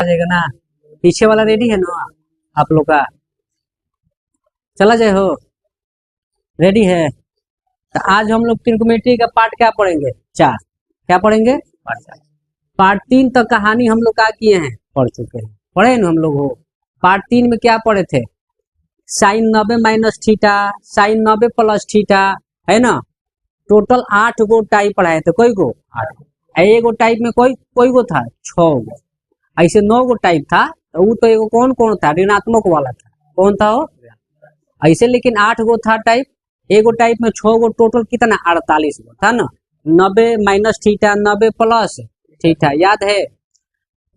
जाएगा ना। पीछे वाला रेडी है ना आप लोग का? चला जाए हो, रेडी है? तो आज हम लोग ट्रिग्नोमेट्री का पार्ट क्या पढ़ेंगे? 4। क्या पढ़ेंगे? पार्ट 4। पार्ट 3 तक कहानी हम लोग क्या किए हैं? पढ़ चुके हैं, पढ़े ना हम लोग हो। पार्ट 3 में क्या पढ़े थे? Sine 90 minus theta, sine 90 plus theta, है ना। टोटल 8 गो टाइप पढ़ाए थे। कोई गो? 8। एगो टाइप में कोई गो था? 6 गो। ऐसे 9 गो टाइप था। तो वो तो एगो कौन था? ऋणात्मक वाला था। कौन था वो? ऐसे लेकिन 8 गो था टाइप। एगो टाइप में 6 गो, टोटल कितना? 48 गो था ना। 90 माइनस थीटा, 90 प्लस थीटा, याद है।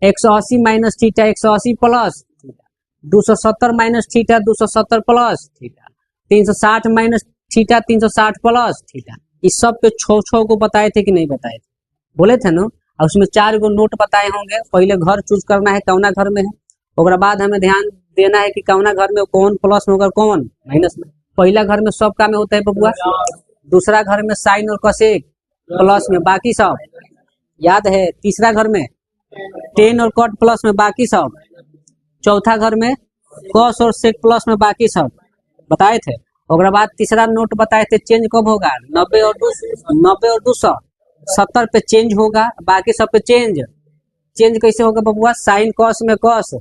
180 minus theta, 180 plus theta, 270 minus theta, 270 plus theta, 360 minus theta, 360 plus theta. इस सब पे 6 को बताए थे कि नहीं बताए थे? बोले थे ना। और उसमें 4 गो नोट बताए होंगे। पहले घर चूज करना है कौना घर में है, और बाद हमें ध्यान देना है कि कौना घर में कौन प्लस में होगा कौन माइनस में। पहला घर में सब का में होता है बबुआ। दूसरा घर में साइन और कोसेक प्लस में, बाकी सब याद है। तीसरा घर में टेन और कॉट प्लस में, बाकी सब। चौथा घर में कॉस और सेक प्लस में, बाकी सब बताए थे। और बाद तीसरा नोट बताए थे चेंज कब होगा? 90 और 270 पे चेंज होगा, बाकी सब पे चेंज कैसे होगा बबुआ? साइन कॉस में कॉस,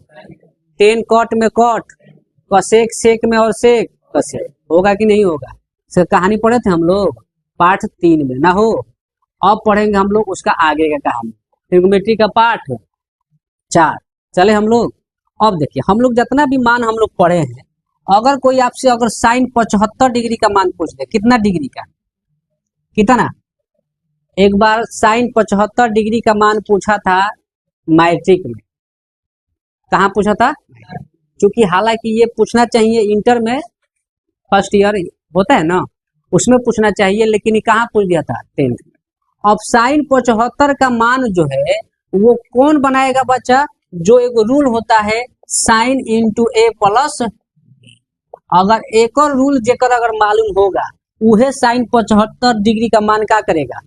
टेन कॉट में कॉट, कोसेक सेक में और सेक कोसेक। होगा कि नहीं होगा? सर कहानी पढ़े थे हम लोग पार्ट 3 में ना हो। अब पढ़ेंगे हम लोग उसका आगे का कहानी, ट्रिग्नोमेट्री का पार्ट 4। चले हम लोग। अब देखिए हम लोग जितना भी मान हम लोग पढ़े हैं, अगर कोई आपसे अगर साइन 75 डिग्री का मान पूछ दे, कितना डिग्री का? कितना? एक बार साइन 75 डिग्री का मान पूछा था मैट्रिक में। कहाँ पूछा था? क्योंकि हालांकि ये पूछना चाहिए इंटर में, फर्स्ट ईयर होता है ना, उसमें पूछना चाहिए, लेकिन ये कहाँ पूछ दिया था? 10th में। अब साइन 75 का मान जो है वो कौन बनाएगा बच्चा? जो एक रूल होता है साइन इंटू ए प्लस। अगर एक और रूल जेकर अगर मालूम होगा, उहे साइन 75 डिग्री का मान क्या करेगा।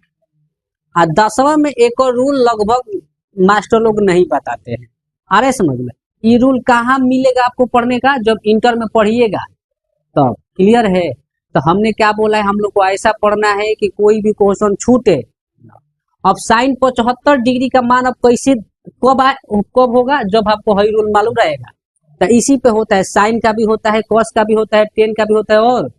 10वां में एक और रूल लगभग मास्टर लोग नहीं बताते हैं। आ रहे समझ में? ये रूल कहाँ मिलेगा आपको पढ़ने का? जब इंटर में पढ़िएगा तब। क्लियर है? तो हमने क्या बोला है, हम लोग को ऐसा पढ़ना है कि कोई भी क्वेश्चन छूटे। अब साइन 75 डिग्री का मान अब कैसे कब होगा? जब आपको हई रूल मालूम रहेगा। तो इसी पे होता है, साइन का भी होता है, कॉस का भी होता है, टेन का भी होता है। और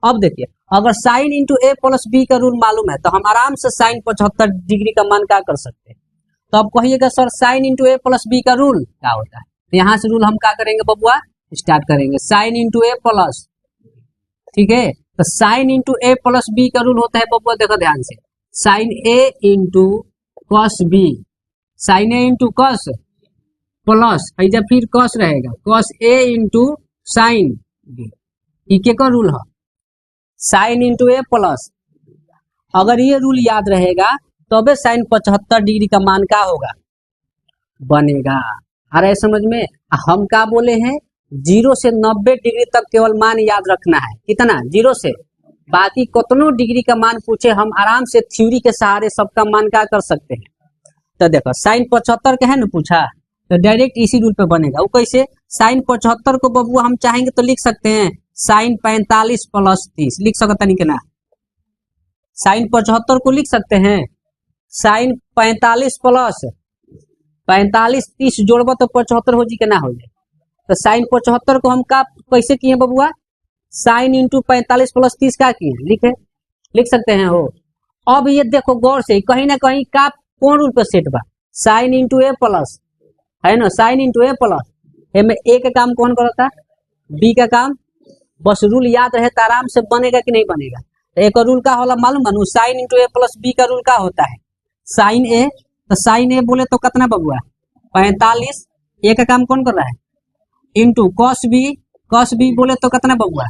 अब देखिए अगर sine into A plus B का रूल मालूम है तो हम आराम से साइन 75 डिग्री का मान क्या कर सकते हैं। तो अब कहिएगा sir sine into A plus B का रूल क्या होता है? तो यहाँ से रूल हम क्या करेंगे बबुआ? स्टार्ट करेंगे साइन इंटू ए प्लस। ठीक है, तो sine into A plus B का रूल होता है बबुआ, देखो ध्यान से, sign A into cos B, sign A into cos plus ऐजा फिर कॉस रहेगा, cos A into sine B. ये का रूल है? Sine into A plus. अगर ये रूल याद रहेगा तबे साइन 75 डिग्री का मान क्या होगा? बनेगा। आ रहा है समझ में? हम क्या बोले हैं? 0 से 90 डिग्री तक केवल मान याद रखना है। कितना? 0 से। बाकी कितनों डिग्री का मान पूछे हम आराम से थ्योरी के सहारे सबका मान क्या कर सकते हैं। तो देखो साइन 75 का है ना पूछा, तो डायरेक्ट इसी रूल पे बनेगा। वो कैसे? साइन 75 को बबुआ हम चाहेंगे तो लिख सकते हैं साइन 45 प्लस 30। लिख सकता नहीं ना? साइन 75 को लिख सकते हैं साइन 45 प्लस 45, 30 जोड़बा तो 75 हो जी के ना हो जाए। तो साइन 75 को हम का कैसे किए बबुआ? साइन इंटू 45 प्लस 30 का किए, लिख सकते हैं हो। अब ये देखो गौर से, कहीं ना कहीं का कौन रूल पे सेट बा? साइन इंटू ए प्लस, है ना, साइन इंटू ए प्लस। में ए का काम कौन करता? बी का काम। बस रूल याद रहे तो आराम से बनेगा कि नहीं बनेगा। तो एक रूल का होला मालूम बनू, sine into A plus B का रूल का होता है साइन ए। तो साइन ए बोले तो कितना बबुआ? 45। ए का काम कौन कर रहा है? इंटू कॉस बी बोले तो कितना बबुआ?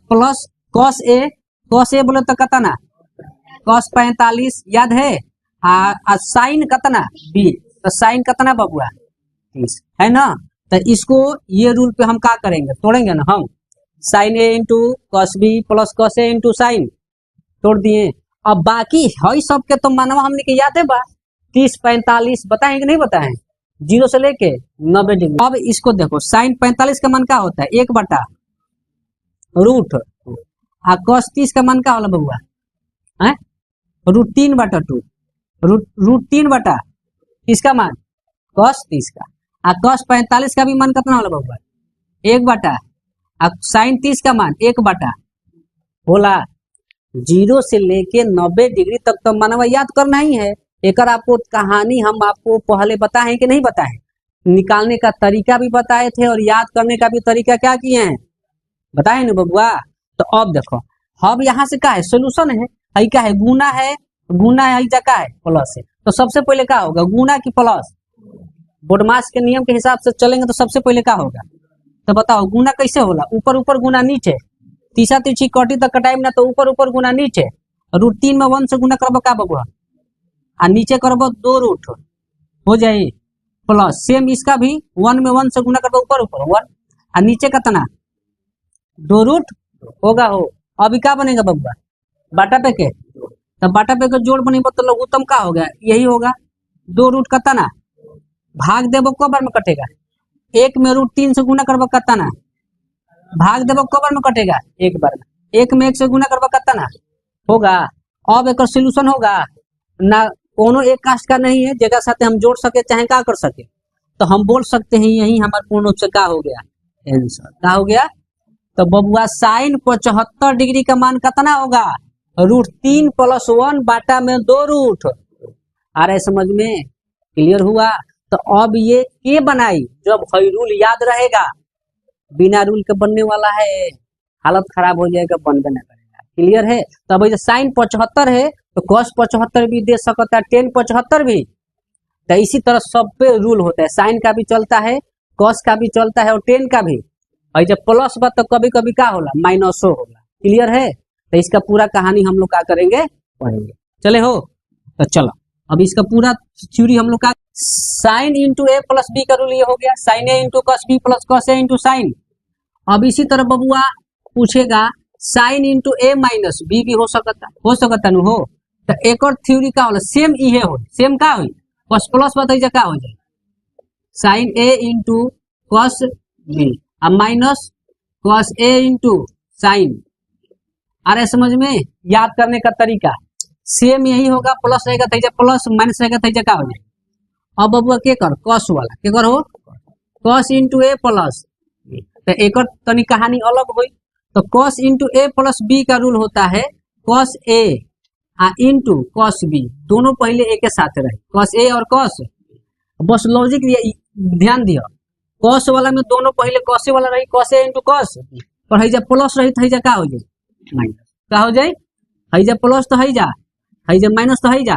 प्लस कॉस ए बोले तो कितना? कॉस 45, याद है। साइन कितना? बी, तो साइन कितना बबुआ? 30, है ना। तो इसको ये रूल पे हम क्या करेंगे? तोड़ेंगे ना हम। Sine A into cos B plus cos A into sine, तोड़ दिए। अब बाकी है सब के तो मानवा हमने के याद है बा 30, 45 बताएं कि नहीं बताएं? 0 से लेके 90 डिग्री। अब इसको देखो, साइन 45 का मान क्या होता है, 1/√। और cos 30 का मान क्या होला बबुआ है, √3/2। √3 बटा किसका मान, cos 30 का। और cos 45 का भी मान कितना होला बबुआ, 1/। और साइन 30 का मान 1/। बोला 0 से लेके 90 डिग्री तक तो मानवा याद करना ही है। एक आपको कहानी हम आपको पहले बताए कि नहीं बताए, निकालने का तरीका भी बताए थे और याद करने का भी तरीका क्या किए हैं, बताए ना बबुआ। तो अब देखो, अब यहाँ से क्या है, सोल्यूशन है, आई क्या है, गुना है, गुना है, क्या है, प्लस है। तो सबसे पहले क्या होगा, गुना की प्लस। बोडमास के नियम के हिसाब से चलेंगे तो सबसे पहले क्या होगा, तो बताओ गुना कैसे होला, ऊपर ऊपर गुना नीचे, तीसरा तीसरी कटी तक कटाई ना, तो ऊपर ऊपर गुना नीचे, √3 में 1 से गुना करबो का बबुआ, और नीचे करबो 2 हो जाए प्लस। सेम इसका भी 1 में 1 से गुना करबो ऊपर ऊपर 1, और नीचे कितना 2 होगा हो। अभी क्या बनेगा बबुआ, बाटा पे के, तो बाटा पे के जोड़ बनेगा तो लघुत्तम का हो गया, यही होगा 2 कितना, भाग देबो कब बार में कटेगा, 1 में √3 से गुना करबो कितना, भाग देबो कब बार में कटेगा, एक बार में। 1 में 1 से गुना करबो कितना होगा। अब एक सोल्यूशन होगा ना, कोनो एक कास्ट का नहीं है, जगह साथ हम जोड़ सके चाहे क्या कर सके, तो हम बोल सकते हैं यही हमारा पूर्ण रूप से क्या हो गया, आंसर क्या हो गया। तो बबुआ साइन 75 डिग्री का मान कितना होगा, √3 + 1 बाटा में 2 आ रहा है, समझ में क्लियर हुआ। तो अब ये के बनाई, जब हई रूल याद रहेगा, बिना रूल के बनने वाला है, हालत खराब हो जाएगा, बनबे ना करेगा। क्लियर है। तो अब साइन 75 है तो cos 75 भी दे सकता है, tan 75 भी। तो इसी तरह सब पे रूल होता है, साइन का भी चलता है, cos का भी चलता है और tan का भी। और जब प्लस बा तो कभी कभी क्या होला, माइनसो होला। क्लियर है। तो इसका पूरा कहानी हम लोग क्या करेंगे, पढ़ेंगे। चले हो, तो चलो अब इसका पूरा थ्योरी हम लोग का, साइन इंटू a + b का रूल ये हो गया, sine a into cos b + cos a into sine. अब इसी तरह बबुआ पूछेगा साइन इंटू a - b भी हो सकता नु हो। तो एक और थ्योरी का होला, सेम इहे हो, सेम का हो, cos प्लस बताइए क्या हो जाए, sine a into cos b अब minus cos a into sine. अरे समझ में, याद करने का तरीका सेम यही होगा, प्लस रहेगा तो प्लस, माइनस रहेगा तो क्या हो जाए। अब बबुआ के कर, cos वाला के कर हो, cos इंटू a प्लस, तो एक और तनी कहानी अलग हुई। तो cos इंटू a + b का रूल होता है cos a into cos b, दोनों पहले एक के साथ रहे, cos a और cos। बस लॉजिक ध्यान दियो, cos वाला में दोनों पहले cos वाला रही, cos a इंटू cos, और हईजा प्लस रही तो हईजा क्या हो जाए, माइनस क्या हो जाए, हईजा प्लस तो हईजा, हईजा माइनस तो हईजा।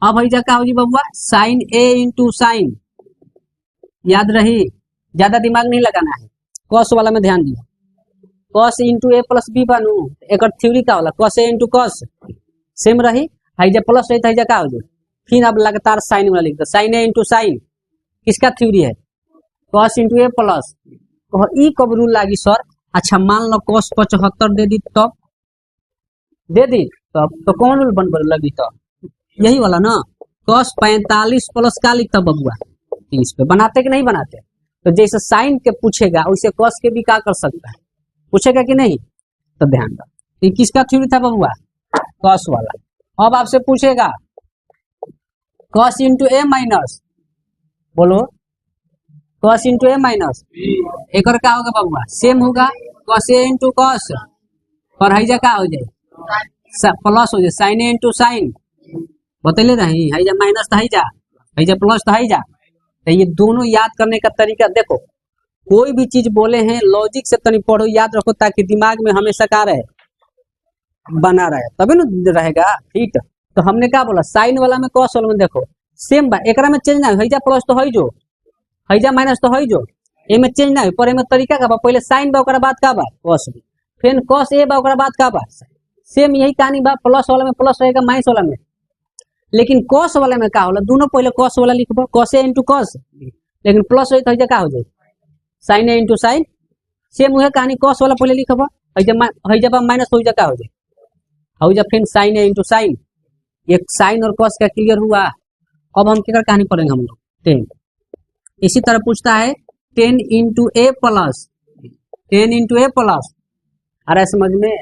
अब हईजा क्या हो जाए बबुआ, साइन a इंटू साइन, याद रही, ज्यादा दिमाग नहीं लगाना है, cos वाला में ध्यान दियो, cos इंटू a + b बनू। एक थ्योरी का होला, cos a into cos same रही, हईजा प्लस रही तो हईजा क्या हो जाए। फिर अब लगातार साइन वाला लिख दो, साइन a इंटू साइन किसका थ्योरी है, cos इंटू a प्लस। ई कब रूल लागी सर, अच्छा मान लो cos 75 दे दी, तब दे दी तब तो कौन रूल बन लगी, तो यही वाला ना, cos 45 प्लस का लिखता बबुआ 30 पे, बनाते कि नहीं बनाते। तो जैसे साइन के पूछेगा वैसे cos के भी क्या कर सकता है, पूछेगा कि नहीं। तो ध्यान दो, ये किसका थ्योरी था बबुआ, cos वाला। अब आपसे पूछेगा cos इंटू a माइनस, बोलो cos इंटू a माइनस, एक और क्या होगा बबुआ, सेम होगा, cos a इंटू cos, और हईजा क्या हो जाए, प्लस हो जाए, साइन a इंटू साइन, बतैले रही, हईजा माइनस तो हईजा, हईजा प्लस तो हईजा। तो ये दोनों याद करने का तरीका देखो, कोई भी चीज बोले हैं लॉजिक से तनी पढ़ो, याद रखो, ताकि दिमाग में हमेशा क्या रहे, बना रहे, तभी ना रहेगा। ठीक, तो हमने क्या बोला, साइन वाला में cos वाला में देखो सेम बा, एकरा में चेंज ना, हईजा प्लस तो हई जो, हईजा माइनस तो हई जो, ए में चेंज ना, पर एमे तरीका का बा, पहले साइन बा ओकरा बाद का बा cos बी, फिर cos a बा ओकरा बाद का बा, सेम यही कहानी बा, प्लस वाला में प्लस रहेगा, माइनस वाला में। लेकिन cos वाला में क्या होला, दोनों पहले cos वाला लिखबो, cos a इंटू cos, लेकिन प्लस रही तो हईजा क्या हो जाए, sine a into sine, same वही कहानी, cos वाला पहले लिखबो, हईजा बा माइनस, हईजा क्या हो जाए, हईजा फिर साइन a इंटू साइन। एक साइन और cos का क्लियर हुआ। अब हम क्या कहानी पढ़ेंगे हम लोग, 10 इसी तरह पूछता है 10 into A plus 10 into A plus. आ रहा है समझ में?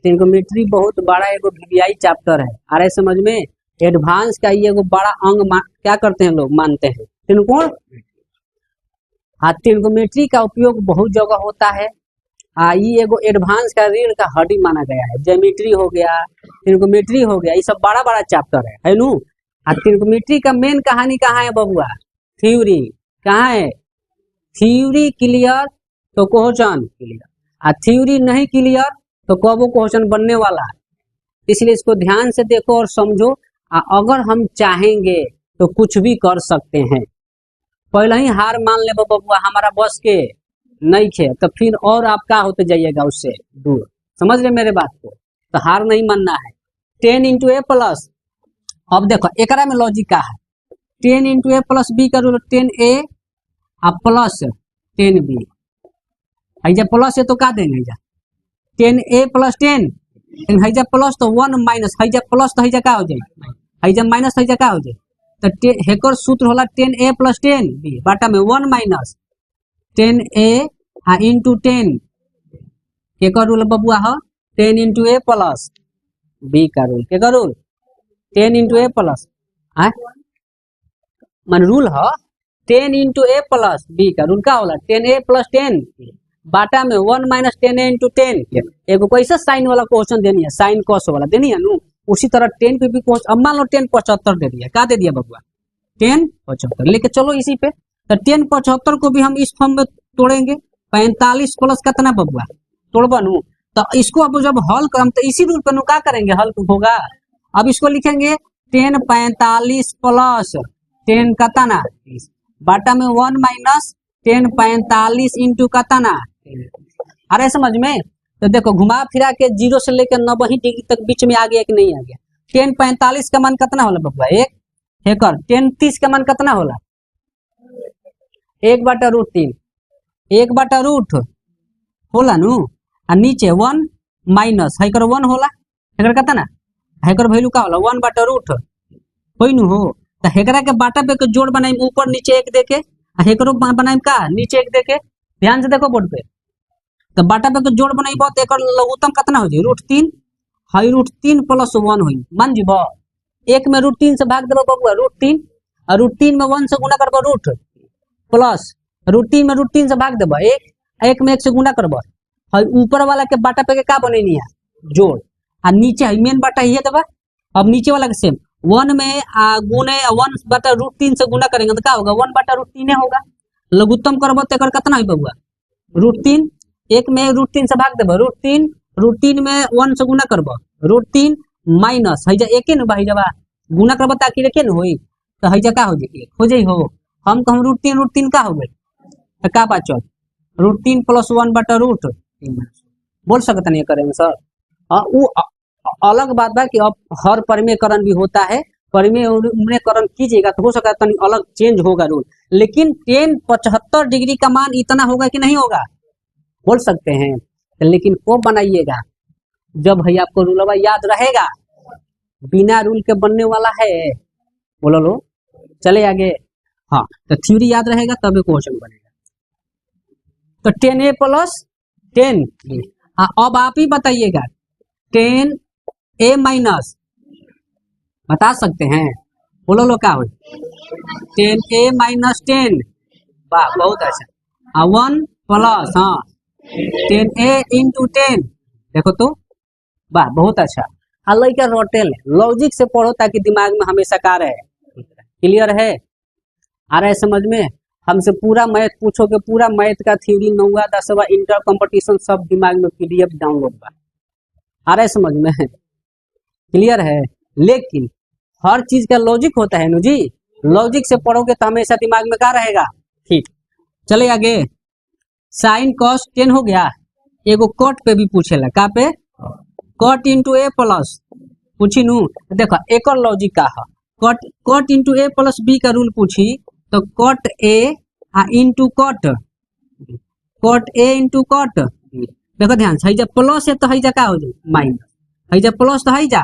ट्रिग्नोमेट्री बहुत बड़ा एगो वीवीआई चैप्टर है। आ रहा है समझ में? एडवांस का ये एगो बड़ा अंग क्या करते हैं लोग, मानते हैं त्रिकोण। हाँ, ट्रिग्नोमेट्री का उपयोग बहुत जगह होता है। ये एगो एडवांस का रीढ़ का हड्डी माना गया है। ज्योमेट्री हो गया, ट्रिग्नोमेट्री हो गया, ये सब बड़ा बड़ा चैप्टर है नू। ट्रिग्नोमेट्री का मेन कहानी कहाँ है बबुआ? थ्योरी कहाँ है? थ्योरी क्लियर तो क्वेश्चन क्लियर, थ्योरी नहीं क्लियर तो कब वो क्वेश्चन बनने वाला है। इसलिए इसको ध्यान से देखो और समझो। अगर हम चाहेंगे तो कुछ भी कर सकते हैं। पहले ही हार मान ले बबुआ, हमारा बस के नहीं खे, तो फिर और आप क्या होते जाइएगा उससे दूर। समझ रहे मेरे बात को? तो हार नहीं मानना है। 10 इंटू ए प्लस, अब देखो एकरा में लॉजिक का है। 10 इंटू ए प्लस बी का रूल 10a प्लस 10b। हैजा प्लस है तो क्या देंगे? हैजा 10a प्लस 10, हैजा प्लस तो 1 माइनस, हैजा प्लस तो हैजा क्या हो जाए, हैजा माइनस हैजा क्या हो जाए। तो हेकर सूत्र होला 10a प्लस 10b बाटा में 1 माइनस 10a इंटू 10 के का रूल बबुआ है 10 इंटू ए प्लस बी का रूल। के का रूल 10 इंटू ए प्लस मन रूल है 10 इंटू ए प्लस बी का रूल का होला 10a प्लस 10 बाटा में 1 माइनस 10a इंटू 10। एगो कैसे साइन वाला क्वेश्चन देनी है, साइन कॉस वाला देनी है नू। उसी तरह 10 पे भी क्वेश्चन, अब मान लो 10 75 दे दिया, क्या दे दिया बबुआ 10 75 लेके चलो इसी पे। तो 10 75 को भी हम इस फॉर्म में तोड़ेंगे। 45 प्लस कितना बबुआ तोड़बा नू। तो इसको अब जब हल कर तो इसी रूल पे नू क्या करेंगे, हल होगा। अब इसको लिखेंगे 10 45 प्लस 10 कितना बाटा में 1 माइनस 10 45 इंटू कितना। अरे समझ में? तो देखो घुमा फिरा के 0 से लेकर 90 डिग्री तक बीच में आ गया कि नहीं आ गया। 10 45 का मान कितना होला बबुआ 1 हेकर। 10 30 का मान कितना होला 1 बटा रूट 3, 1 बटा रूट होला नू। आ नीचे 1 माइनस हेकर 1 होला, हेकर कितना हेकर वैल्यू का होला 1 बटा रूट होई नू हो। तो हेकरा के बाटा पे के जोड़ बनाई ऊपर नीचे 1 देके, हेकरो बनाई का नीचे 1 देके। ध्यान से देखो बोर्ड पे। तो बाटा पे के जोड़ बनाई बहुत एकर लघुत्तम कितना हो जाई रूट 3 हाई रूट 3 प्लस 1 होई मान जीबो। 1 में रूट 3 से भाग देबो बबुआ रूट 3, और रूट 3 में 1 से गुना करबो रूट प्लस रूट 3 में रूट 3 से भाग देबो 1 में 1 से गुना करबो। और ऊपर वाला के बाटा पे के का बनेनी है जोड़, और नीचे मेन बाटा ये देबा। अब नीचे वाला के सेम 1 में गुने 1 बटा रूट 3 से गुना करेंगे तो क्या होगा 1 बटा रूट 3 होगा। लघुत्तम करबो तो एकर कितना होई बबुआ रूट 3। 1 में रूट 3 से भाग देबो रूट 3 में 1 से गुना करबो रूट 3 माइनस हैजा 1 न भाई जबा गुना करबो त आखिर 1 न होई। तो हैजा का हो जाई 1 हो जाई हो। हम कहम रूट 3 का हो गई तो का बचल रूट 3 प्लस 1 बटा रूट 3 बोल सकते नहीं करेंगे सर। वो अलग बात बा कि अब हर परिमेयकरण भी होता है, परिमेयकरण कीजिएगा तो हो सकता है तनी अलग चेंज होगा रूल। लेकिन 10 75 डिग्री का मान इतना होगा कि नहीं होगा बोल सकते हैं। लेकिन कब बनाइएगा जब भैया आपको रूलवा याद रहेगा। बिना रूल के बनने वाला है बोलो लो चले आगे। हाँ तो थ्योरी याद रहेगा तब क्वेश्चन बनेगा। तो 10a प्लस 10 अब आप ही बताइएगा 10a माइनस बता सकते हैं बोलो लो क्या हो 10a माइनस 10 वाह बहुत अच्छा 1 प्लस हाँ 10a इंटू 10 देखो तो वाह बहुत अच्छा। अलग का रोटेल लॉजिक से पढ़ो ताकि दिमाग में हमेशा का रहे। क्लियर है? आ रहा है समझ में? हमसे पूरा मैथ पूछोगे पूरा मैथ का थ्योरी 9वां 10वां इंटर कंपटीशन सब दिमाग में PDF डाउनलोड बा। आ रहा है समझ में? क्लियर है? लेकिन हर चीज का लॉजिक होता है नु जी। लॉजिक से पढ़ोगे तो हमेशा दिमाग में क्या रहेगा। ठीक चले आगे। साइन कॉस 10 हो गया। एगो कॉट पे भी पूछेला का पे कॉट इंटू ए प्लस पूछी नू। देखो एक और लॉजिक का है cot into A plus B का रूल पूछी तो cot A into cot A into cot. देखो ध्यान से जब प्लस है तो हैजा का हो जाए माइनस, हैजा प्लस तो हैजा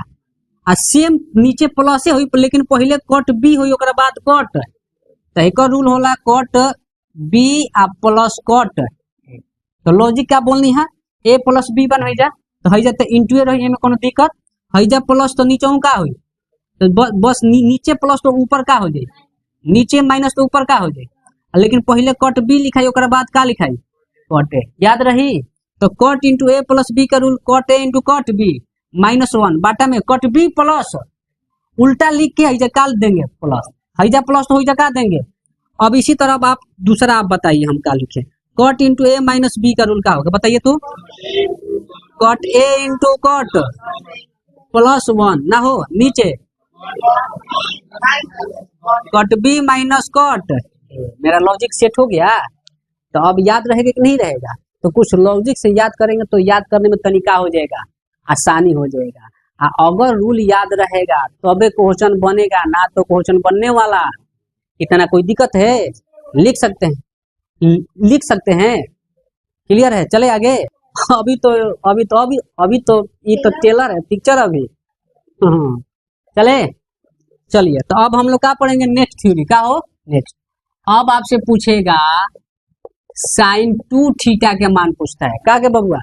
सेम नीचे प्लस हुई लेकिन पहले कॉट बी हुई ओकरा बाद कॉट तो एक रूल होला कॉट बी आ प्लस कॉट, तो लॉजिक क्या बोलनी है, ए प्लस बी बन जा, तो हई जाते इंटू ए रही में कोनो दिक्कत, हई जा प्लस तो नीचे का हुई, तो बस नीचे प्लस तो ऊपर का हो जाए, नीचे माइनस तो ऊपर का हो जाए, लेकिन पहले कॉट बी लिखाई ओकरा बाद का लिखाई कॉट ए, याद रही। तो cot into A plus B का rule cot A into cot B -1 बाटा में कॉट बी प्लस, उल्टा लिख के हईजा काल देंगे प्लस, हईजा प्लस तो हईजा का देंगे। अब इसी तरह आप दूसरा आप बताइए हम क्या लिखे, कॉट इंटू ए माइनस बी का रूल क्या होगा बताइए तो, कॉट ए इंटू कॉट +1 ना हो, नीचे कॉट बी माइनस कॉट, मेरा लॉजिक सेट हो गया। तो अब याद रहेगा कि नहीं रहेगा, तो कुछ लॉजिक से याद करेंगे तो याद करने में तरीका हो जाएगा, आसानी हो जाएगा। अगर रूल याद रहेगा तबे क्वेश्चन बनेगा, ना तो क्वेश्चन बनने वाला, इतना कोई दिक्कत है, लिख सकते हैं, लिख सकते हैं, क्लियर है। चले आगे, अभी तो ये तो टेलर है पिक्चर अभी, चले चलिए। तो अब हम लोग क्या पढ़ेंगे, नेक्स्ट थ्योरी का हो नेक्स्ट। अब आपसे पूछेगा साइन 2 थीटा के मान पूछता है, क्या के बबुआ,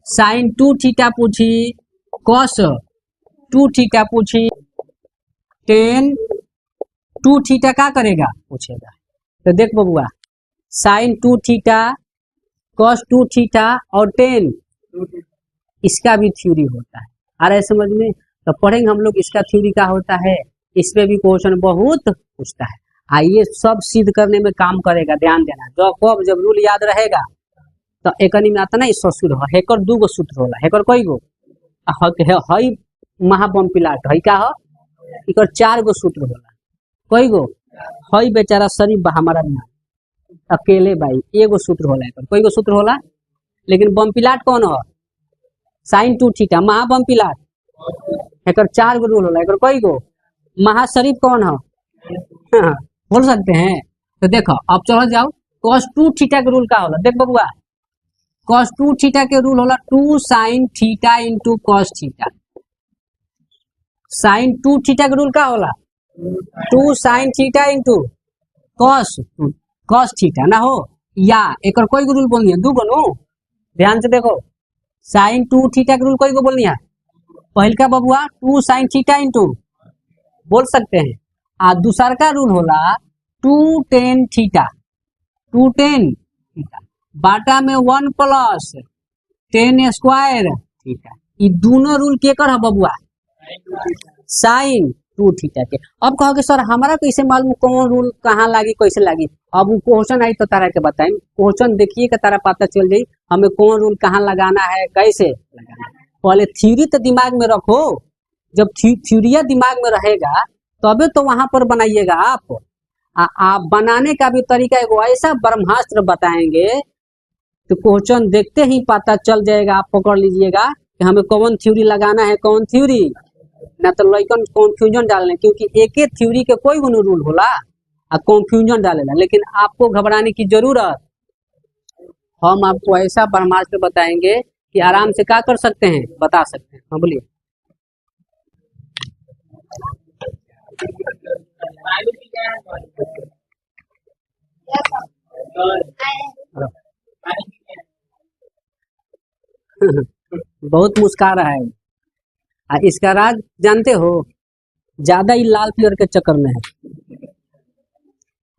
साइन 2 थीटा पूछी, कॉस 2 थीटा पूछी, टेन 2 थीटा क्या करेगा पूछेगा। तो देख बबुआ, साइन 2 थीटा, कॉस 2 थीटा और टेन, इसका भी थ्योरी होता है, आ रहा है समझ में। तो पढ़ेंगे हम लोग इसका थ्योरी क्या होता है, इसमें भी क्वेश्चन बहुत पूछता है। आइए सब सिद्ध करने में काम करेगा, ध्यान देना। जब रूल याद रहेगा तो एकनी में आता ना, इस सूत्र हेकर 2 गो सूत्र होला, हेकर कई गो, हई महाबम पिलाट हई का हो, इकर 4 गो सूत्र होला, कई गो, हई बेचारा शरीफ हमारा ना अकेले भाई एगो सूत्र होला, एकर कई गो सूत्र होला, लेकिन बम पिलाट कौन हो, साइन 2 थीटा महाबम पिलाट, एकर 4 गो रूल होला, एकर कई गो, महाशरीफ कौन हो, बोल सकते हैं। तो देखो अब चलो जाओ, cos 2 थीटा के रूल का होला, देख बबुआ, cos 2 थीटा के रूल होला 2 sin theta into cos theta, sin 2 theta के रूल का होला 2 sin theta into cos theta ना हो, या एक कोई को रूल बोलनी है, 2 गो नो, ध्यान से देखो, sin 2 थीटा के रूल कोई को बोलनी है, पहल का बबुआ 2 sin थीटा इंटू बोल सकते हैं, आ दूसर का रूल होला 2 tan थीटा, 2 tan थीटा बाटा में 1 प्लस tan स्क्वायर थीटा, ये दोनों रूल के कर है बबुआ, साइन 2 थीटा के। अब कहोगे सर हमारा कैसे मालूम कौन रूल कहाँ लागी कैसे लागी, अब वो क्वेश्चन आई तो तारा के बताएं, क्वेश्चन देखिए कि तारा पता चल जाये हमें कौन रूल कहाँ लगाना है कैसे लगाना है। पहले थ्योरी तो दिमाग में रखो, जब थ्योरिया दिमाग में रहेगा तबे तो वहां पर बनाइएगा आप बनाने का भी तरीका एगो ऐसा ब्रह्मास्त्र बताएंगे तो क्वेश्चन देखते ही पता चल जाएगा, आप पकड़ लीजिएगा कि हमें कौन थ्योरी लगाना है, कौन थ्योरी, ना तो लइकन कॉन्फ्यूजन डालने, क्योंकि एक एक थ्योरी के कोई गुण रूल होला आ कॉन्फ्यूजन डालेला, लेकिन आपको घबराने की जरूरत, हम आपको ऐसा ब्रह्मास्त्र बताएंगे कि आराम से क्या कर सकते हैं, बता सकते हैं। हाँ बोलिए, बहुत मुस्का रहा है, इसका राज जानते हो, ज्यादा ही लाल पियर के चक्कर में है।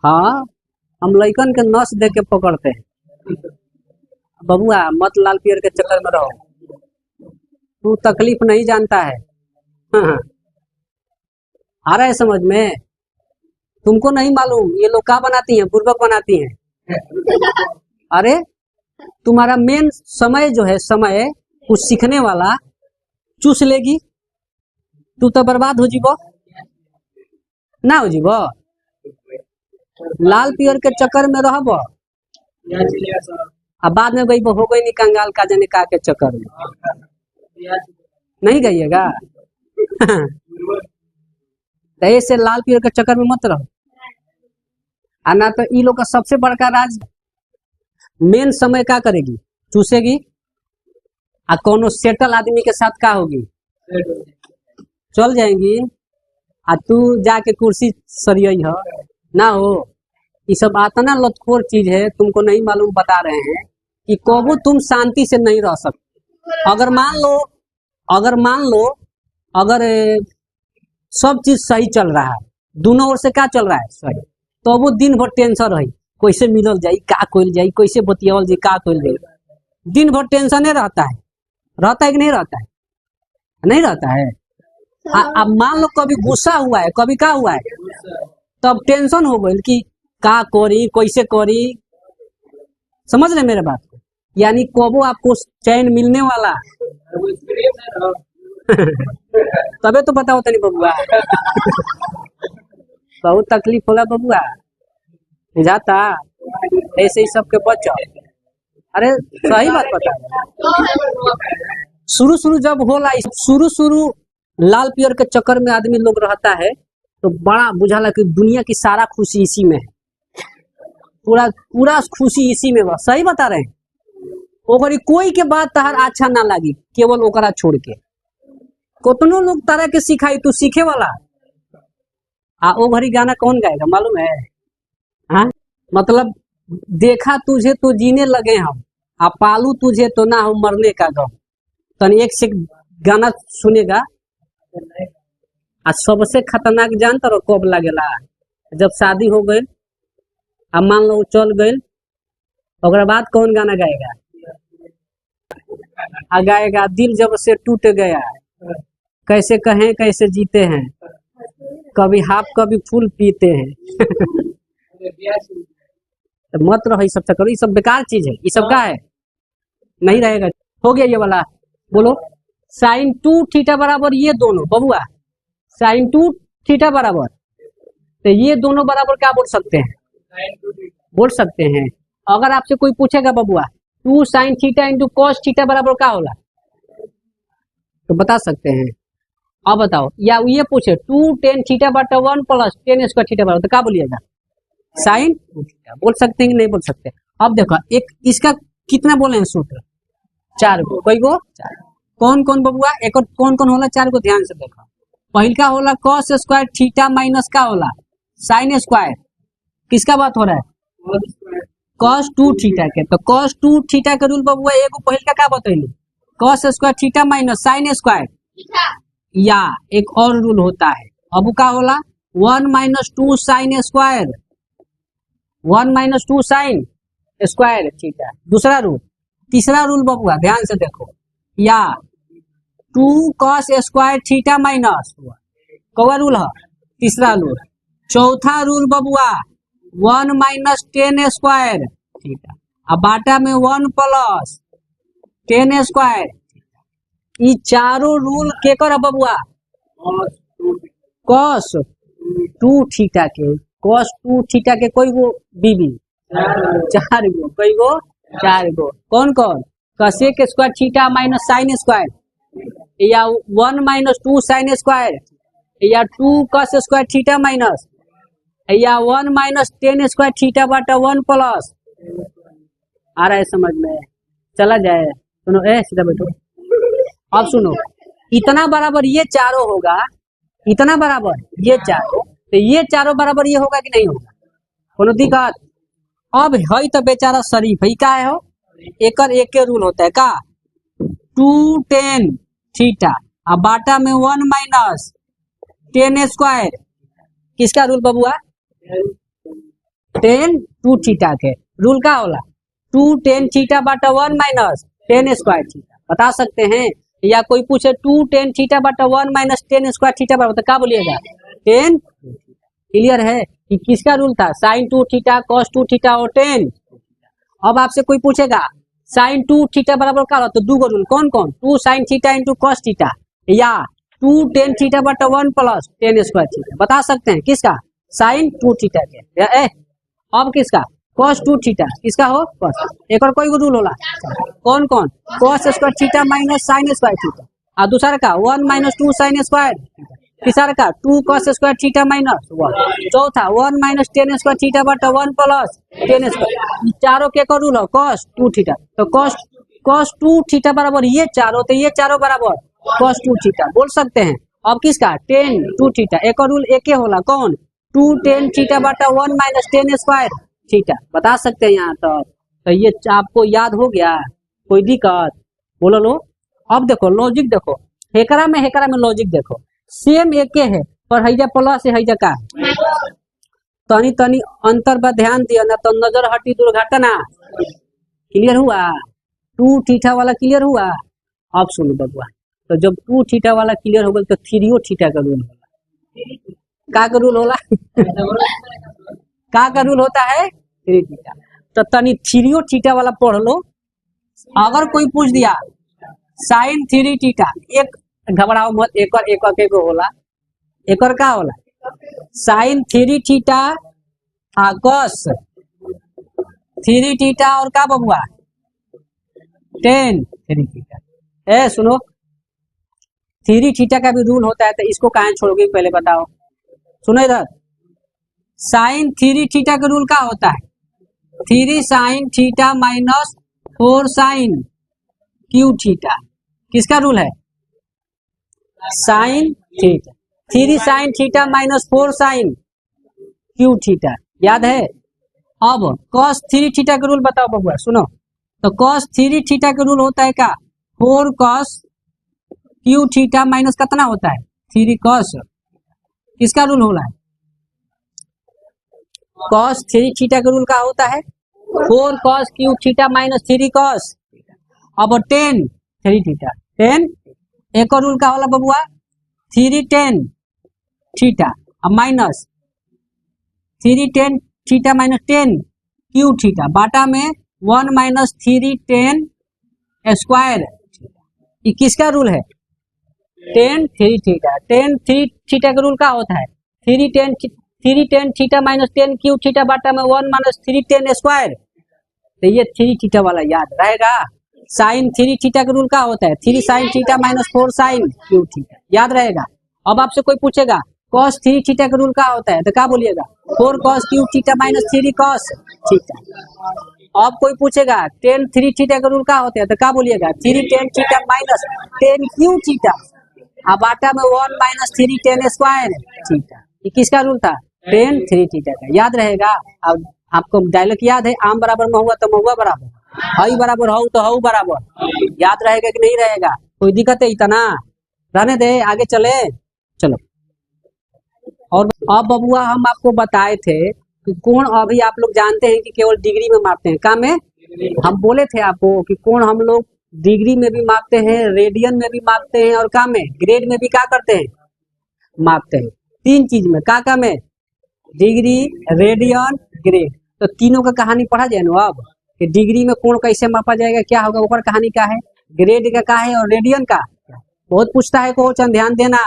हाँ, हम लइकन के नस दे के पकड़ते हैं, बबुआ मत लाल पियर के चक्कर में रहो, तू तकलीफ नहीं जानता है। हाँ, आ रहा है समझ में, तुमको नहीं मालूम ये लोग क्या बनाती हैं, बुर्बक बनाती हैं। अरे तुम्हारा मेन समय जो है, समय कुछ सीखने वाला चूस लेगी, तू तो बर्बाद हो जीवो ना, हो जीवो लाल पियर के चक्कर में रहबो, अब बाद में गई हो गई नहीं कंगाल का जाने का के चक्कर में, नहीं गईएगा। तो ऐसे लाल पियर के चक्कर में मत रहो, ना तो ई लोग का सबसे बड़का राज, मेन समय क्या करेगी, चूसेगी, आ कोनो सेटल आदमी के साथ क्या होगी, चल जाएंगी, आ तू जाके कुर्सी सरियई हो ना हो। ये सब आता ना लतखोर चीज है, तुमको नहीं मालूम, बता रहे हैं कि कबो तुम शांति से नहीं रह सकते। अगर मान लो अगर सब चीज सही चल रहा है, दोनों ओर से क्या चल रहा है सही, तो वो दिन भर टेंशन रही, कैसे मिलल जाई, का कोइल जाई, कैसे बतियावल जाई, का कोइल जाई, दिन भर टेंशन रहता है कि नहीं रहता है? नहीं रहता है। अब मान लो कभी गुस्सा हुआ है, कभी क्या हुआ है, तब टेंशन हो गई कि का करी, कैसे करी। समझ रहे मेरे बात को? यानी कबो आपको चैन मिलने वाला तबे तो पता होता नहीं बबुआ। बहुत तकलीफ होला बबुआ, जाता ऐसे ही सबके बच्चा। अरे सही बात बता रहे। शुरू जब होला, शुरू लाल पियर के चक्कर में आदमी लोग रहता है तो बड़ा बुझाला कि दुनिया की सारा खुशी इसी में है, पूरा खुशी इसी में बा। सही बता रहे हैं। ओकरी कोई के बात तहार अच्छा ना लगी, केवल ओकरा छोड़ के। कितनों लोग तारा के सिखाई, तू सीखे वाला। ओ घड़ी गाना कौन गाएगा मालूम है? हाँ, मतलब देखा तुझे तो जीने लगे हम, आ पालू तुझे तो ना हो मरने का गम। तन एक से गाना सुनेगा। आ सबसे खतरनाक जानता रहो कब लगेला? जब शादी हो गई, अब मान लो चल गई, ओकरा बाद कौन गाना गाएगा? गाएगा दिल जब से टूट गया, कैसे कहें कैसे जीते हैं, कभी हाफ कभी फुल पीते हैं। तो मत रहो ये सब चक्कर, ये सब बेकार चीज है। ये सब का है? नहीं रहेगा। हो गया ये वाला। बोलो साइन 2 थीटा बराबर ये दोनों बबुआ, साइन 2 थीटा बराबर, तो ये दोनों बराबर क्या बोल सकते हैं? बोल सकते हैं। अगर आपसे कोई पूछेगा बबुआ 2 sine theta into cos theta बराबर क्या होला, तो बता सकते हैं। अब बताओ, या ये पूछे 2 tan थीटा बटा 1 प्लस tan स्क्वायर थीटा बराबर, तो क्या बोलिएगा? Sine 2 theta. बोल सकते हैं कि नहीं बोल सकते? अब देखो, एक इसका कितना बोले हैं सूत्र? 4 गो। कोई गो? 4। कौन कौन बबुआ? एक और कौन कौन होला? 4 को ध्यान से देखो। पहला होला कॉस स्क्वायर थीटा माइनस का होला साइन स्क्वायर। किसका बात हो रहा है? कॉस 2 थीटा के। तो कॉस 2 थीटा के रूल बबुआ एगो पहला क्या बतैली? Cos square theta minus sine square, या एक और रूल होता है। अब का होला 1 minus 2 sine square, 1 minus 2 sine square theta. दूसरा रूल। तीसरा रूल बबुआ ध्यान से देखो, या 2 कॉस स्क्वायर थीटा माइनस, कौन रूल है? तीसरा रूल। चौथा रूल बबुआ 1 माइनस tan स्क्वायर थीटा, अब बाटा में 1 प्लस tan स्क्वायर। ये चारों रूल के कर बबुआ? कॉस 2 थीटा के। कॉस 2 थीटा के कोई गो बीबी? 4 गो। कोई गो? 4 गो। कौन कौन? Cosec square theta minus sine square, या 1 माइनस 2 साइन स्क्वायर, या 2 कॉस स्क्वायर थीटा माइनस, या 1 माइनस tan स्क्वायर थीटा बटा 1 प्लस। आ रहा है समझ में? चला जाए। सुनो, सीधा बैठो। अब सुनो, इतना बराबर ये चारों होगा, इतना बराबर ये चारों, तो ये चारों बराबर ये होगा कि नहीं होगा? कोनो दिक्कत? अब है तो बेचारा शरीफ है, का है हो? एक रूल होता है का 2 tan थीटा, अब बाटा में 1 माइनस tan स्क्वायर। किसका रूल बबुआ? tan 2 थीटा के। रूल का होला 2 tan थीटा बटा 1 माइनस tan स्क्वायर थीटा। बता सकते हैं। या कोई पूछे 2 tan थीटा बटा 1 माइनस tan स्क्वायर थीटा बराबर, तो क्या बोलिएगा? tan। क्लियर है कि किसका रूल था? साइन 2 थीटा, कॉस 2 थीटा और tan। अब आपसे कोई पूछेगा साइन 2 थीटा बराबर क्या होता? तो 2 गो रूल। कौन कौन? 2 sine theta into cos theta, या 2 tan थीटा बटा 1 प्लस tan स्क्वायर थीटा। बता सकते हैं किसका? साइन 2 थीटा के। अब किसका? Cos 2 theta. किसका हो? कॉस। एक और कोई रूल होला? कौन कौन? Cos square theta minus sine square theta, और दूसरा का 1 माइनस 2 साइन स्क्वायर। तीसरा का 2 कॉस स्क्वायर थीटा माइनस 1। चौथा 1 माइनस tan स्क्वायर थीटा बटा 1 प्लस tan स्क्वायर। चारों के रूल हो कॉस 2 थीटा। तो कॉस 2 थीटा बराबर ये चारों, तो ये चारों बराबर कॉस 2 थीटा बोल सकते हैं। अब किसका 10 2 थीटा। एक और रूल एक होला कौन 2 10 थीटा बटा 1 माइनस 10 स्क्वायर थीटा। बता सकते हैं यहाँ तक। तो ये आपको याद हो गया, कोई दिक्कत बोलो लो। अब देखो लॉजिक देखो, हेकरा में लॉजिक देखो, सेम एके है पर हैजा प्लस है हैजा का तनी तनी अंतर पर ध्यान दिया ना तो नजर हटी दुर्घटना। क्लियर हुआ? 2 थीटा वाला क्लियर हुआ? अब सुनो बबुआ, तो जब 2 थीटा वाला क्लियर हो गया तो 3 थीटा का रूल होला। का रूल होला का रूल होता है 3 थीटा। तो तनी 3 थीटा वाला पढ़ लो। अगर कोई पूछ दिया साइन 3 थीटा, एक घबराओ मत, एक और होला। एक और का होला साइन 3 थीटा कॉस 3 थीटा और का बबुआ 10 3 थीटा। ए सुनो 3 थीटा का भी रूल होता है, तो इसको कहाँ छोड़ोगे पहले बताओ। सुनो इधर, साइन 3 थीटा का रूल क्या होता है 3 sine theta minus 4 sine cube theta. किसका रूल है sine theta 3 sine theta minus 4 sine cube theta, याद है? अब कॉस 3 थीटा का रूल बताओ बबुआ। सुनो तो कॉस 3 थीटा का रूल होता है क्या 4 कॉस क्यू थीटा माइनस कितना होता है 3 कॉस। किसका रूल हो रहा है कॉस 3 थीटा का रूल क्या होता है 4 cos Q theta minus 3 cos. अब 10 3 थीटा 10। एक और रूल का होला बबुआ 3 10 थीटा अब minus 3 10 theta minus 10 Q theta बाटा में 1 माइनस 3 10 स्क्वायर। ये किसका रूल है 10 3 थीटा। 10 3 थीटा का रूल क्या होता है 3 10 थीटा माइनस 10 क्यू थीटा बाटा में 1 माइनस 3 10 स्क्वायर। तो ये 3 थीटा वाला याद रहेगा। साइन 3 थीटा का रूल क्या होता है 3 sine theta minus 4 sine cube theta, याद रहेगा। अब आपसे कोई पूछेगा कॉस 3 थीटा का रूल क्या होता है तो क्या बोलिएगा 4 cos Q theta minus 3 cos theta. अब कोई पूछेगा 10 3 थीटा का रूल क्या होता है तो क्या बोलिएगा 3 10 थीटा माइनस 10 क्यू थीटा अब बाटा में 1 माइनस 3 10 स्क्वायर थीटा। ये किसका रूल था 10 3 थीटा का, याद रहेगा। अब आपको डायलॉग याद है आम बराबर महुआ तो महुआ बराबर, हई बराबर हऊ तो हऊ बराबर, याद रहेगा कि नहीं रहेगा? कोई दिक्कत है इतना? रहने दे, आगे चले चलो। और अब बबुआ हम आपको बताए थे कि कोण अभी आप लोग जानते हैं कि केवल डिग्री में मापते हैं। का में हम बोले थे आपको कि कोण हम लोग डिग्री में भी मापते हैं, रेडियन में भी मापते हैं और का में ग्रेड में भी क्या करते हैं मापते हैं। 3 चीज में का में डिग्री रेडियन ग्रेड। तो तीनों का कहानी पढ़ा जाए ना अब कि डिग्री में कोण कैसे मापा जाएगा, क्या होगा, ऊपर कहानी क्या है, ग्रेड का है और रेडियन का। बहुत पूछता है क्वेश्चन, ध्यान देना।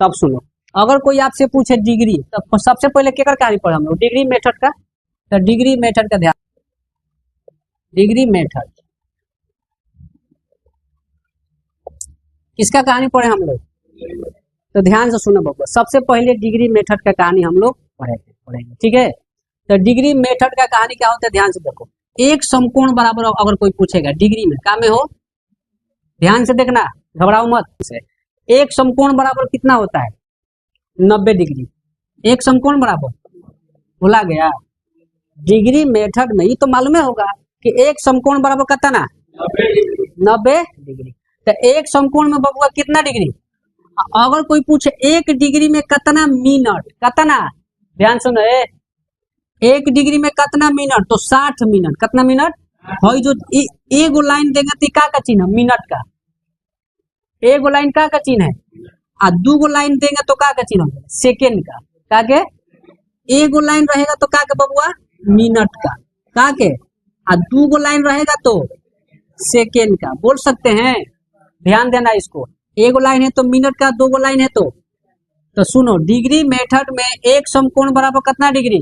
तब सुनो, अगर कोई आपसे पूछे डिग्री तो सबसे पहले केकर कहानी पढ़ा हम लोग डिग्री मेथड का। तो डिग्री मेथड का ध्यान, डिग्री मेथड किसका कहानी पढ़े हम लोग, तो ध्यान से सुनो बबुआ। सबसे पहले डिग्री मेथड का कहानी हम लोग पढ़ेंगे, ठीक है। तो डिग्री मेथड का कहानी क्या होता है, ध्यान से देखो। एक समकोण बराबर अगर कोई पूछेगा डिग्री में का में हो, ध्यान से देखना, घबराओ मत। एक समकोण बराबर कितना होता है 90 डिग्री। एक समकोण बराबर भुला गया, डिग्री मेथड में ही तो मालूम होगा कि एक समकोण बराबर कितना 90 डिग्री। तो एक समकोण में बबुआ कितना डिग्री, अगर कोई पूछे एक डिग्री में कितना मिनट, कितना, ध्यान सुनो, एक डिग्री में कितना मिनट, तो 60 मिनट। कितना मिनट है जो एगो लाइन देंगे तो का चिन्ह मिनट का, एगो लाइन का चिन्ह है, आ 2 लाइन देंगे तो का चिन्ह सेकेंड का के, एगो लाइन रहेगा तो का के बबुआ मिनट का के, आ 2 लाइन रहेगा तो सेकेंड का। बोल सकते हैं, ध्यान देना इसको। एगो लाइन है तो मिनट का, 2 लाइन है तो सुनो, डिग्री मेथड में एक समकोण बराबर कितना डिग्री,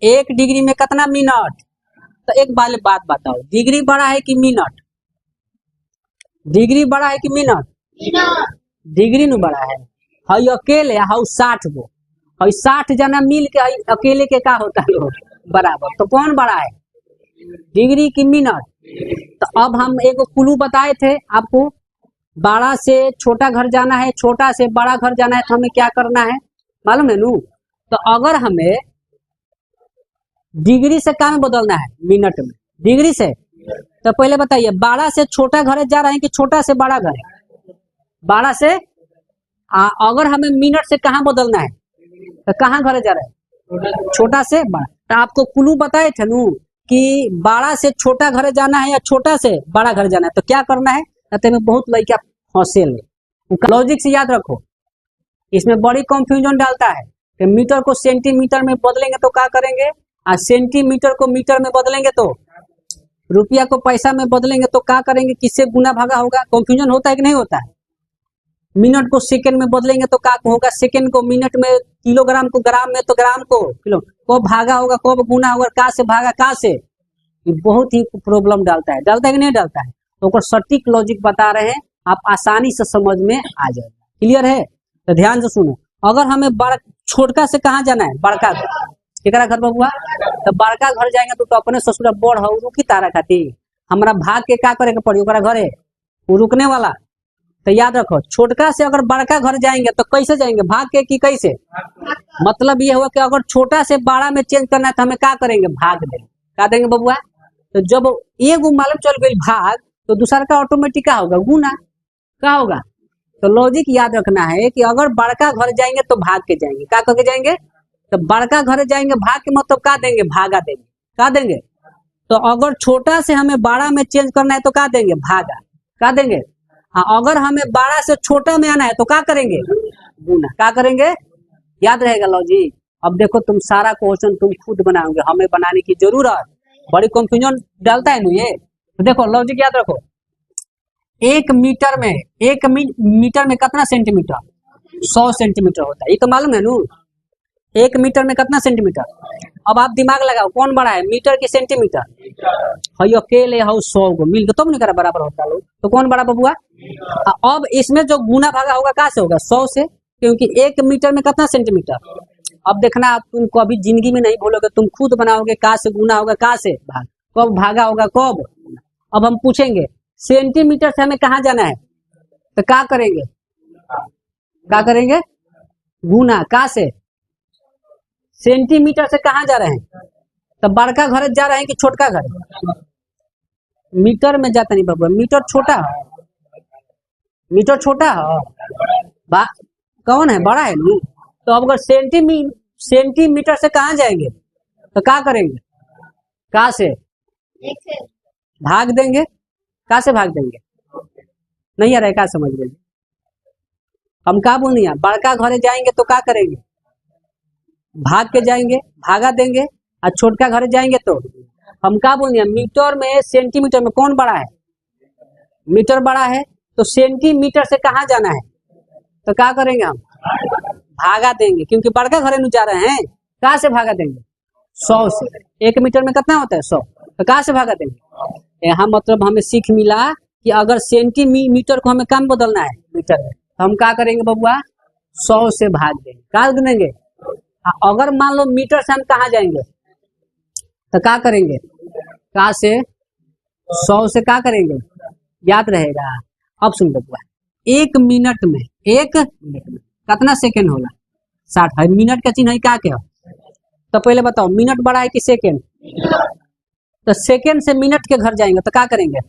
एक डिग्री में कितना मिनट। तो एक बात बताओ, डिग्री बड़ा है कि मिनट, डिग्री बड़ा है कि मिनट, डिग्री नु बड़ा है। हई अकेले हाउ 60 गो, हई 60 जना मिल के हई अकेले के का होता है बराबर, तो कौन बड़ा है डिग्री की मिनट। तो अब हम एक क्लू बताए थे आपको बड़ा से छोटा घर जाना है, छोटा से बड़ा घर जाना है, तो हमें क्या करना है मालूम है नू। तो अगर हमें डिग्री से काम बदलना है मिनट में, डिग्री से, तो पहले बताइए बड़ा से छोटा घर जा रहे हैं कि छोटा से बड़ा घर है? बड़ा से अगर हमें मिनट से कहाँ बदलना है तो कहाँ घर जा रहे हैं? छोटा से बड़ा। तो आपको क्लू बताए थे नू कि बड़ा से छोटा घर जाना है या छोटा से बड़ा घर जाना है, तो क्या करना है? कहते में बहुत लड़का फंसे ले, लॉजिक से याद रखो। इसमें बड़ी कंफ्यूजन डालता है कि मीटर को सेंटीमीटर में बदलेंगे तो क्या करेंगे, और सेंटीमीटर को मीटर में बदलेंगे तो, रुपया को पैसा में बदलेंगे तो क्या करेंगे, किससे गुना भागा होगा। कंफ्यूजन होता है कि नहीं होता है? मिनट को सेकंड में बदलेंगे तो क्या होगा, सेकंड को मिनट में, किलोग्राम को ग्राम में तो ग्राम को किलो, कब भागा होगा, कब गुना होगा, का से भागा का से। बहुत ही प्रॉब्लम डालता है कि नहीं डालता है? तो सटीक लॉजिक बता रहे हैं, आप आसानी से समझ में आ जाएगा। क्लियर है? तो ध्यान से सुनो। अगर हमें छोटका से कहाँ जाना है, बड़का घर, केकरा घर बबुआ? तो बड़का घर जाएंगे तो अपने ससुरा बड़ हो रुकी तारा खाती, हमारा भाग के क्या करे के पड़ी, ओकरा घरे वो रुकने वाला। तो याद रखो, छोटका से अगर बड़का घर जाएंगे तो कैसे जाएंगे, भाग के कि कैसे? मतलब ये हुआ कि अगर छोटा से बड़ा में चेंज करना है तो हमें क्या करेंगे, भाग देंगे। क्या देंगे बबुआ? तो जब एक मालूम चल गई भाग, तो दूसरा का ऑटोमेटिक क्या होगा, गुना। क्या होगा? तो लॉजिक याद रखना है कि अगर बड़का घर जाएंगे तो भाग के जाएंगे, क्या करके जाएंगे? तो बड़का घर जाएंगे भाग के मतलब क्या देंगे, भागा देंगे। क्या देंगे? तो अगर छोटा से हमें बड़ा में चेंज करना है तो क्या देंगे, भागा। क्या देंगे? हाँ, अगर हमें बड़ा से छोटा में आना है तो क्या करेंगे, गुना। क्या करेंगे? याद रहेगा लॉजिक। अब देखो तुम सारा क्वेश्चन तुम खुद बनाओगे, हमें बनाने की जरूरत, बड़ी कंफ्यूजन डालता है ये। तो देखो लॉजिक याद रखो, एक मीटर में कितना सेंटीमीटर, 100 सेंटीमीटर होता है, ये तो मालूम है नू। एक मीटर में कितना सेंटीमीटर? अब आप दिमाग लगाओ, कौन बड़ा है, मीटर की सेंटीमीटर? हई अकेले हाउ 100 को मिल के तुम नहीं करा बराबर होता लोग, तो कौन बड़ा बबुआ? अब इसमें जो गुना भागा होगा कहाँ से होगा, 100 से, क्योंकि एक मीटर में कितना सेंटीमीटर। अब देखना, आप तुम कभी जिंदगी में नहीं बोलोगे, तुम खुद बनाओगे, कहाँ से गुना होगा, कहाँ से भाग, कब भागा होगा, कब। अब हम पूछेंगे सेंटीमीटर से हमें कहाँ जाना है, तो क्या करेंगे, क्या करेंगे, गुना। कहाँ से? सेंटीमीटर से कहाँ जा रहे हैं, तो बड़का घर जा रहे हैं कि छोटका घर? मीटर में जाता नहीं बाबू, मीटर छोटा है, मीटर छोटा है, कौन है, बड़ा है नहीं। तो अब अगर सेंटीमीटर से कहाँ जाएंगे तो क्या करेंगे, कहाँ से भाग देंगे। कहाँ से भाग देंगे, नहीं आ रहा है, क्या समझ रहे? हम क्या बोल रहे, बड़का घरे जाएंगे तो क्या करेंगे, भाग के जाएंगे, भागा देंगे। और छोटका घर जाएंगे तो हम क्या बोल रहे, मीटर में सेंटीमीटर में कौन बड़ा है, मीटर बड़ा है, तो सेंटीमीटर से कहाँ जाना है तो क्या करेंगे, हम भागा देंगे, क्योंकि बड़का घरे जा रहे हैं। कहाँ से भागा देंगे, 100 से। एक मीटर में कितना होता है, 100, तो कहाँ से भागा देंगे। यहाँ मतलब हमें सीख मिला कि अगर सेंटीमीटर को हमें कम बदलना है मीटर में, तो हम क्या करेंगे बबुआ, 100 से भाग देंगे। क्या देंगे? अगर मान लो मीटर से हम कहाँ जाएंगे तो क्या करेंगे, कहाँ से, 100 से क्या करेंगे, याद रहेगा। अब सुन बबुआ, एक मिनट में कितना सेकेंड होगा, 60 है। मिनट का चिन्ह है क्या क्या, तो पहले बताओ मिनट बड़ा है कि सेकेंड? तो सेकेंड से मिनट के घर जाएंगे तो क्या करेंगे,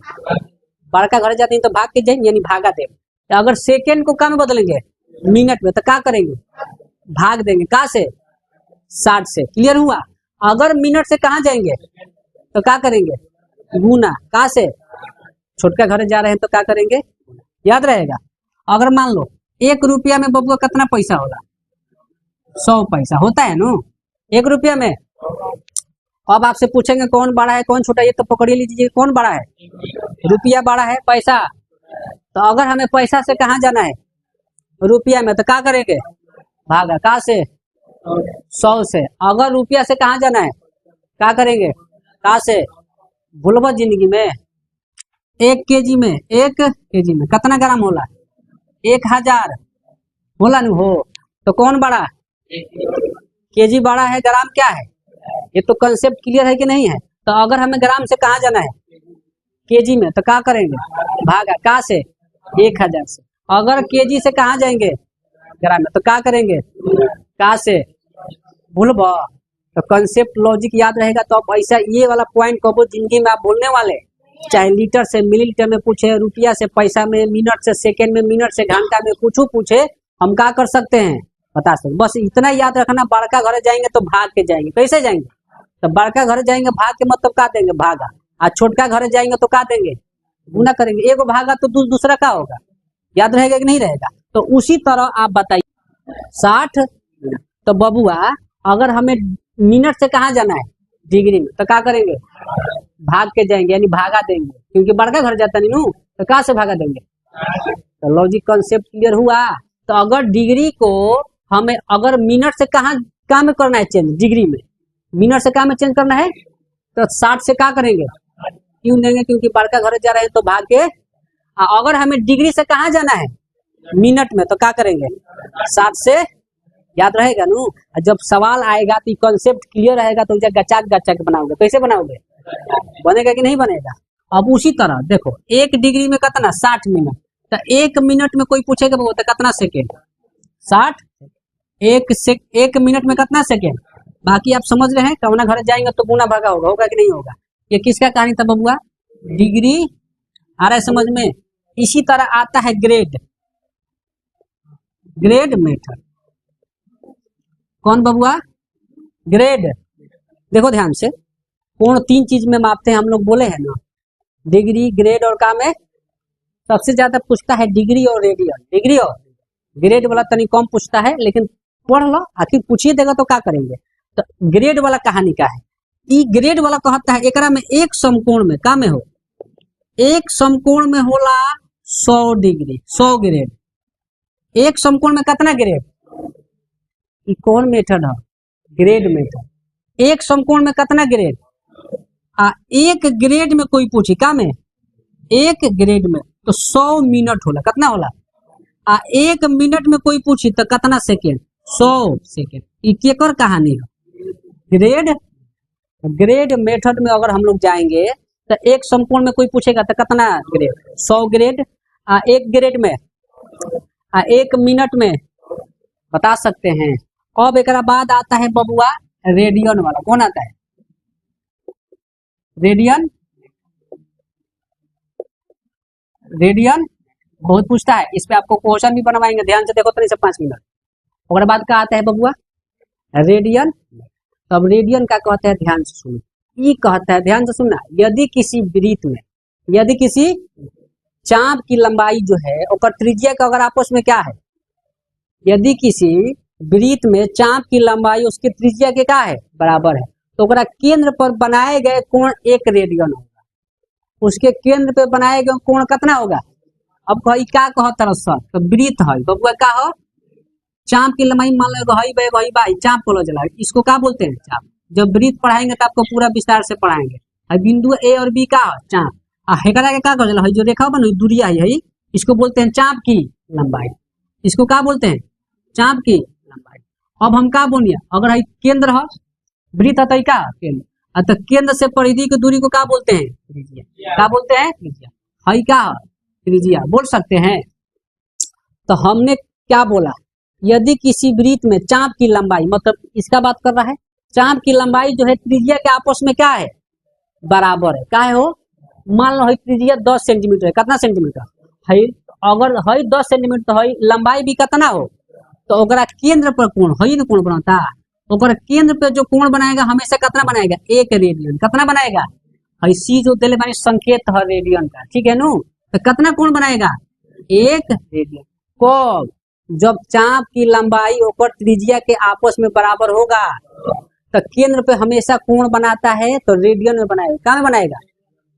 बड़का घर जाते हैं तो भाग के जाएंगे, यानी भागा देंगे। तो अगर सेकेंड को कम बदलेंगे मिनट में तो क्या करेंगे, भाग देंगे। कहाँ से, 60 से। क्लियर हुआ? अगर मिनट से कहाँ जाएंगे तो क्या करेंगे, गुना। कहाँ से, छोटका घर जा रहे हैं तो क्या करेंगे, याद रहेगा। अगर मान लो 1 रुपया में बबुआ कितना पैसा होगा, 100 पैसा होता है नो 1 रुपया में। अब आपसे पूछेंगे कौन बड़ा है कौन छोटा, ये तो पकड़ लीजिए, कौन बड़ा है, रुपया बड़ा है, पैसा। तो अगर हमें पैसा से कहाँ जाना है, रुपया में, तो क्या करेंगे, भागा। कहाँ से, 100 से। अगर रुपया से कहाँ जाना है, क्या करेंगे, कहाँ से, भूलबा जिंदगी में। 1 केजी में कितना ग्राम होला, 1000 होला नहीं हो, तो कौन बड़ा, केजी बड़ा है, ग्राम क्या है। ये तो कंसेप्ट क्लियर है कि नहीं है। तो अगर हमें ग्राम से कहाँ जाना है, केजी में, तो क्या करेंगे, भागा। कहाँ से, 1000 से। अगर केजी से कहाँ जाएंगे, ग्राम में, तो क्या करेंगे, कहाँ से, भूलबा। तो कंसेप्ट लॉजिक याद रहेगा तो आप ऐसा ये वाला पॉइंट कबो जिंदगी में आप बोलने वाले, चाहे लीटर से मिलीलीटर में पूछे, रुपया से पैसा में, मिनट से सेकंड में, मिनट से घंटा में, कुछ पूछे, हम क्या कर सकते हैं, बता सकते। बस इतना याद रखना, बड़का घर जाएंगे तो भाग के जाएंगे। कैसे जाएंगे, तो बड़का घर जाएंगे भाग के मतलब क्या देंगे, भागा। आज छोटका घर जाएंगे तो क्या देंगे, गुना करेंगे। एगो भागा तो दूसरा क्या होगा, याद रहेगा कि नहीं रहेगा। तो उसी तरह आप बताइए 60। तो बबुआ अगर हमें मिनट से कहाँ जाना है, डिग्री में, तो क्या करेंगे, भाग के जाएंगे, यानी भागा देंगे, क्योंकि बड़का घर जाता नहीं, तो कहाँ से भागा देंगे। तो लॉजिक कॉन्सेप्ट क्लियर हुआ। तो अगर डिग्री को हमें अगर मिनट से कहाँ में करना है चेंज, डिग्री में, मिनट से कहाँ में चेंज करना है, तो 60 से क्या करेंगे, क्यों देंगे, क्योंकि बड़का घर जा रहे हैं तो भाग के। अगर हमें डिग्री से कहाँ जाना है, मिनट में, तो क्या करेंगे, 60 से। याद रहेगा नू। जब सवाल आएगा तो कॉन्सेप्ट क्लियर रहेगा तो गचाक गचाक बनाओगे। कैसे बनाओगे, बनेगा कि नहीं बनेगा। अब उसी तरह देखो, 1 डिग्री में कितना, 60 मिनट। तो 1 मिनट में कोई पूछेगा तो कितना सेकेंड, 60। 1 मिनट में कितना सेकेंड। बाकी आप समझ रहे हैं, कवना घर जाएंगे तो गुना भागा होगा, होगा कि नहीं होगा। ये किसका कहानी था बबुआ, डिग्री। आ रहा है समझ में। इसी तरह आता है ग्रेड, ग्रेड मेथड। कौन बबुआ, ग्रेड। देखो ध्यान से, कोण 3 चीज में मापते हैं हम लोग, बोले हैं ना, डिग्री, ग्रेड और काम है। सबसे ज्यादा पूछता है डिग्री और रेडियन। डिग्री और ग्रेड वाला तनी कम पूछता है, लेकिन पढ़ लो, आखिर पूछिए देगा तो क्या करेंगे। तो ग्रेड वाला कहानी का है, ई ग्रेड वाला कहता है एकरा में एक समकोण में का में हो, एक समकोण में होला 100 डिग्री, 100 ग्रेड। एक समकोण में कितना ग्रेड, ई कौन मेथड है, ग्रेड मेथड। एक समकोण में कितना ग्रेड, एक ग्रेड में कोई पूछी का में, एक ग्रेड में तो 100 मिनट होला, कितना होला। 1 मिनट में कोई पूछी तो कितना सेकेंड, 100 सेकेंड। ई केकर कहानी है, ग्रेड। ग्रेड मेथड में अगर हम लोग जाएंगे तो एक समकोण में कोई पूछेगा तो कितना ग्रेड, 100 ग्रेड। 1 ग्रेड में, 1 मिनट में बता सकते हैं। अब एक बाद आता है बबुआ रेडियन वाला। कौन आता है, रेडियन। रेडियन बहुत पूछता है, इस पे आपको क्वेश्चन भी बनवाएंगे, ध्यान से देखो तो नहीं से 5 मिनट। और बाद का आता है बबुआ रेडियन। तब रेडियन का कहते हैं, ध्यान से सुनो, ये कहता है, ध्यान से सुनना, यदि किसी वृत्त में, यदि किसी चाप की लंबाई जो है और त्रिज्या का अगर आपस में क्या है, यदि किसी वृत्त में चाप की लंबाई उसकी त्रिज्या के क्या है, बराबर है, तो ओकरा केंद्र पर बनाए गए कोण 1 रेडियन होगा। उसके केंद्र पे बनाए गए कोण कितना होगा। अब कही क्या कहता है सर, तो वृत्त है बबुआ का हो, चाप की लंबाई मान लो वही भाई चाप को चला, इसको क्या बोलते हैं, चाप। जब वृत्त पढ़ाएंगे तो आपको पूरा विस्तार से पढ़ाएंगे। बिंदु ए और बी का चाप, हेकरा के क्या कहला है, जो रेखा बना दूरिया है, इसको बोलते हैं चाप की लंबाई। इसको क्या बोलते हैं, चाप की लंबाई। अब हम क्या बोलिए, अगर है केंद्र है, वृत्त है का केंद्र, तो केंद्र से परिधि की दूरी को क्या बोलते हैं, त्रिज्या। क्या बोलते हैं, त्रिज्या। है क्या, त्रिज्या बोल सकते हैं। तो हमने क्या बोला, यदि किसी वृत्त में चाप की लंबाई, मतलब इसका बात कर रहा है, चाप की लंबाई जो है त्रिज्या के आपस में क्या है, बराबर है। क्या है हो, मान लो है त्रिज्या 10 सेंटीमीटर है, कितना सेंटीमीटर है, अगर है 10 सेंटीमीटर तो है लंबाई भी कितना हो, तो ओकरा केंद्र पर कोण है ना, कोण बनाता, ओकरा केंद्र पे जो कोण बनाएगा हमेशा कितना बनाएगा, 1 रेडियन। कितना बनाएगा, है सी जो दिले मानी संकेत है रेडियन का, ठीक है नु। तो कितना कोण बनाएगा, 1 रेडियन। कब, जब चाप की लंबाई और त्रिज्या के आपस में बराबर होगा, तो केंद्र पे हमेशा कोण बनाता है, तो रेडियन में बनाएगा। क्या में बनाएगा,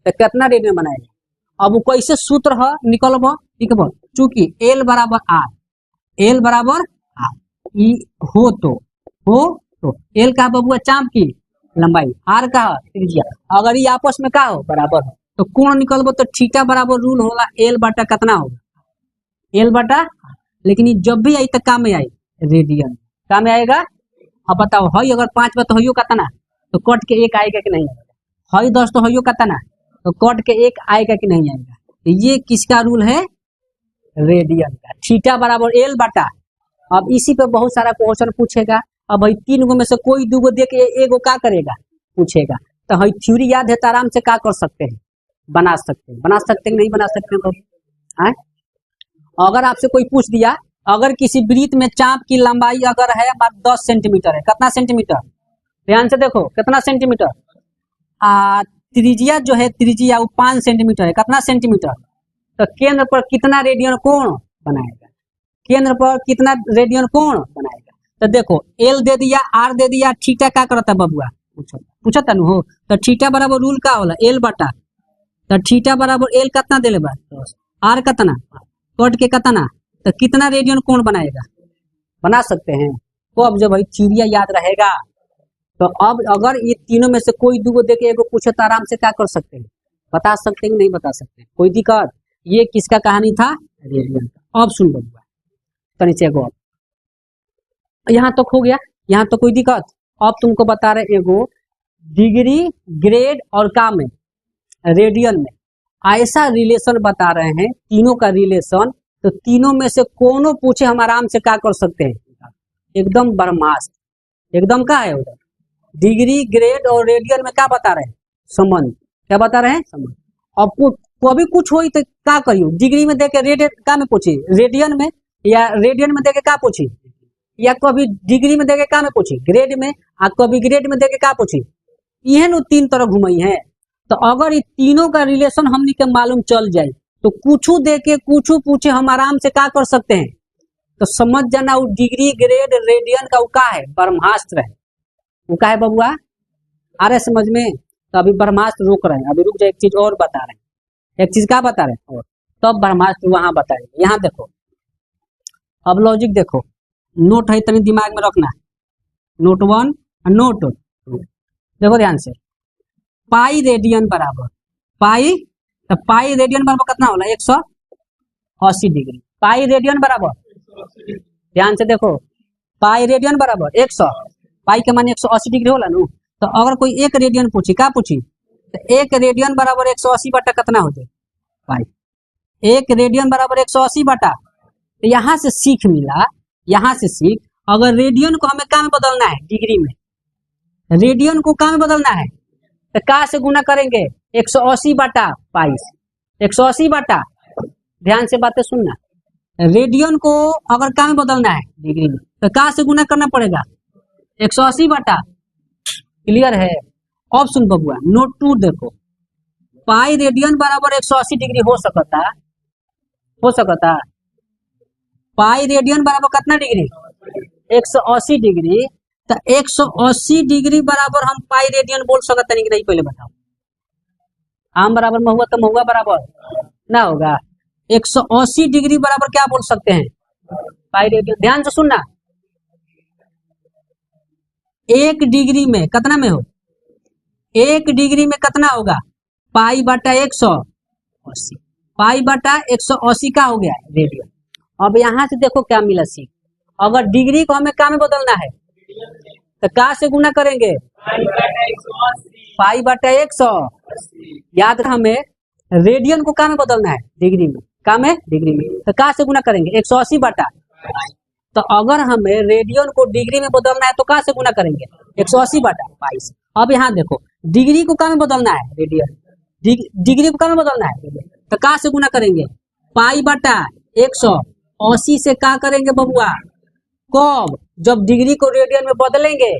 तो कितना रेडियन बनाएगा। अब वो कैसे सूत्र है निकलबो, ठीक है, चूंकि एल बराबर आर, एल बराबर आर, ई हो तो एल का बबुआ चाप की लंबाई, आर का त्रिज्या, अगर ये आपस में का हो, बराबर हो, तो कोण निकलबो तो थीटा बराबर रूल होला एल बटा कितना होगा, एल बटा। लेकिन ये जब भी आई तो काम में आई, रेडियन काम में आएगा। अब बताओ, हई अगर 5 बार तो हइयो कितना, तो कट के 1 आएगा कि नहीं आएगा। हई 10 तो हइयो कितना, तो कट के 1 आएगा कि नहीं आएगा। तो ये किसका रूल है, रेडियन का। थीटा बराबर एल बटा, अब इसी पे बहुत सारा क्वेश्चन पूछेगा। अब भाई 3 गो में से कोई 2 गो दे के एगो का करेगा पूछेगा, तो भाई थ्योरी याद है तो आराम से क्या कर सकते हैं, बना सकते हैं। बना सकते हैं नहीं बना सकते हैं तो है। अगर आपसे कोई पूछ दिया, अगर किसी वृत्त में चाप की लंबाई अगर है 10 सेंटीमीटर है, कितना सेंटीमीटर, ध्यान से देखो कितना सेंटीमीटर, त्रिज्या जो है त्रिज्या वो 5 सेंटीमीटर है, कितना सेंटीमीटर, तो केंद्र पर कितना रेडियन कोण बनाएगा, केंद्र पर कितना रेडियन कोण बनाएगा। तो देखो एल दे दिया, आर दे दिया, थीटा क्या करता बबुआ, पूछा था हो, तो थीटा बराबर रूल का होला एल बटा, तो थीटा बराबर एल कितना देले बा, आर कितना, कट के कितना, तो कितना रेडियन कोण बनाएगा, बना सकते हैं। तो अब जब भाई थ्योरी याद रहेगा, तो अब अगर ये तीनों में से कोई 2 गो देके एगो पूछे तो आराम से क्या कर सकते हैं, बता सकते हैं नहीं बता सकते, कोई दिक्कत। ये किसका कहानी था, रेडियन का। अब सुन बबुआ तनी से एगो, यहाँ तक हो गया, यहाँ तो कोई दिक्कत। अब तुमको बता रहे एगो डिग्री ग्रेड और का में रेडियन में ऐसा रिलेशन बता रहे हैं, तीनों का रिलेशन, तो तीनों में से कोनो पूछे हम आराम से क्या कर सकते हैं, एकदम ब्रह्मास्त्र, एकदम का है उधर। डिग्री ग्रेड और रेडियन में क्या बता रहे हैं, संबंध, क्या बता रहे हैं, संबंध। अब कभी कुछ हो तो क्या करियो, डिग्री में देके रेडियन का में पूछी, रेडियन में या रेडियन में देके क्या पूछी, या कभी डिग्री में देके का में पूछी ग्रेड में, आ कभी ग्रेड में देके क्या पूछी, यह 3 तरह घुमई है। तो अगर ये तीनों का रिलेशन हमनी के मालूम चल जाए तो कुछ देके कुछ पूछे हम आराम से क्या कर सकते हैं, तो समझ जाना वो डिग्री ग्रेड रेडियन का का है, ब्रह्मास्त्र है, वो का है बबुआ, आ रहे समझ में। तो अभी ब्रह्मास्त्र रोक रहे हैं, अभी रुक जाए, एक चीज और बता रहे हैं, एक चीज क्या बता रहे हैं, और तब ब्रह्मास्त्र वहां बताएंगे। यहाँ देखो अब लॉजिक देखो, नोट है तनी दिमाग में रखना, नोट 1 नोट 2, देखो ध्यान से, पाई रेडियन बराबर पाई, तो पाई रेडियन बराबर कितना होला, 180 डिग्री, पाई रेडियन बराबर, ध्यान से देखो, पाई रेडियन बराबर 100, पाई के मान 180 डिग्री होला नु। तो अगर कोई एक रेडियन पूछी, क्या पूछी, तो एक रेडियन बराबर 180 बटा कितना होते पाई, एक रेडियन बराबर 180 बटा। तो यहाँ से सीख मिला, यहाँ से सीख, अगर रेडियन को हमें क्या में बदलना है, डिग्री में, रेडियन को क्या में बदलना है, तो का से गुना करेंगे 180 बटा पाई, 180 बटा, ध्यान से बातें सुनना, रेडियन को अगर का में बदलना है डिग्री में, तो का से गुना करना पड़ेगा 180 बटा, क्लियर है। अब सुन बबुआ नोट 2 देखो, पाई रेडियन बराबर 180 डिग्री हो सकता, हो सकता, पाई रेडियन बराबर कितना डिग्री, 180 डिग्री, तो 180 डिग्री बराबर हम पाई रेडियन बोल सकते नहीं, नहीं पहले बताओ, आम बराबर महुआ तो महुआ बराबर ना होगा, 180 डिग्री बराबर क्या बोल सकते हैं, पाई रेडियन। ध्यान से सुनना, 1 डिग्री में कितना में हो, 1 डिग्री में कितना होगा, पाई बटा 180, पाई बटा 180 का हो गया रेडियन। अब यहाँ से देखो क्या मिला सीख, अगर डिग्री को हमें क्या में बदलना है, तो का से गुना करेंगे पाई बटा 100, याद रख हमें रेडियन को का में बदलना है, डिग्री में, का में डिग्री में, तो का से गुना करेंगे 180 बटा। तो अगर हमें रेडियन को डिग्री में बदलना है तो का से गुना करेंगे 180 बटा पाई से। अब यहाँ देखो डिग्री को का में बदलना है, रेडियन, डिग्री को का में बदलना है, तो का से गुना करेंगे पाई बटा 180 से का करेंगे बबुआ, कब, जब डिग्री को रेडियन में बदलेंगे।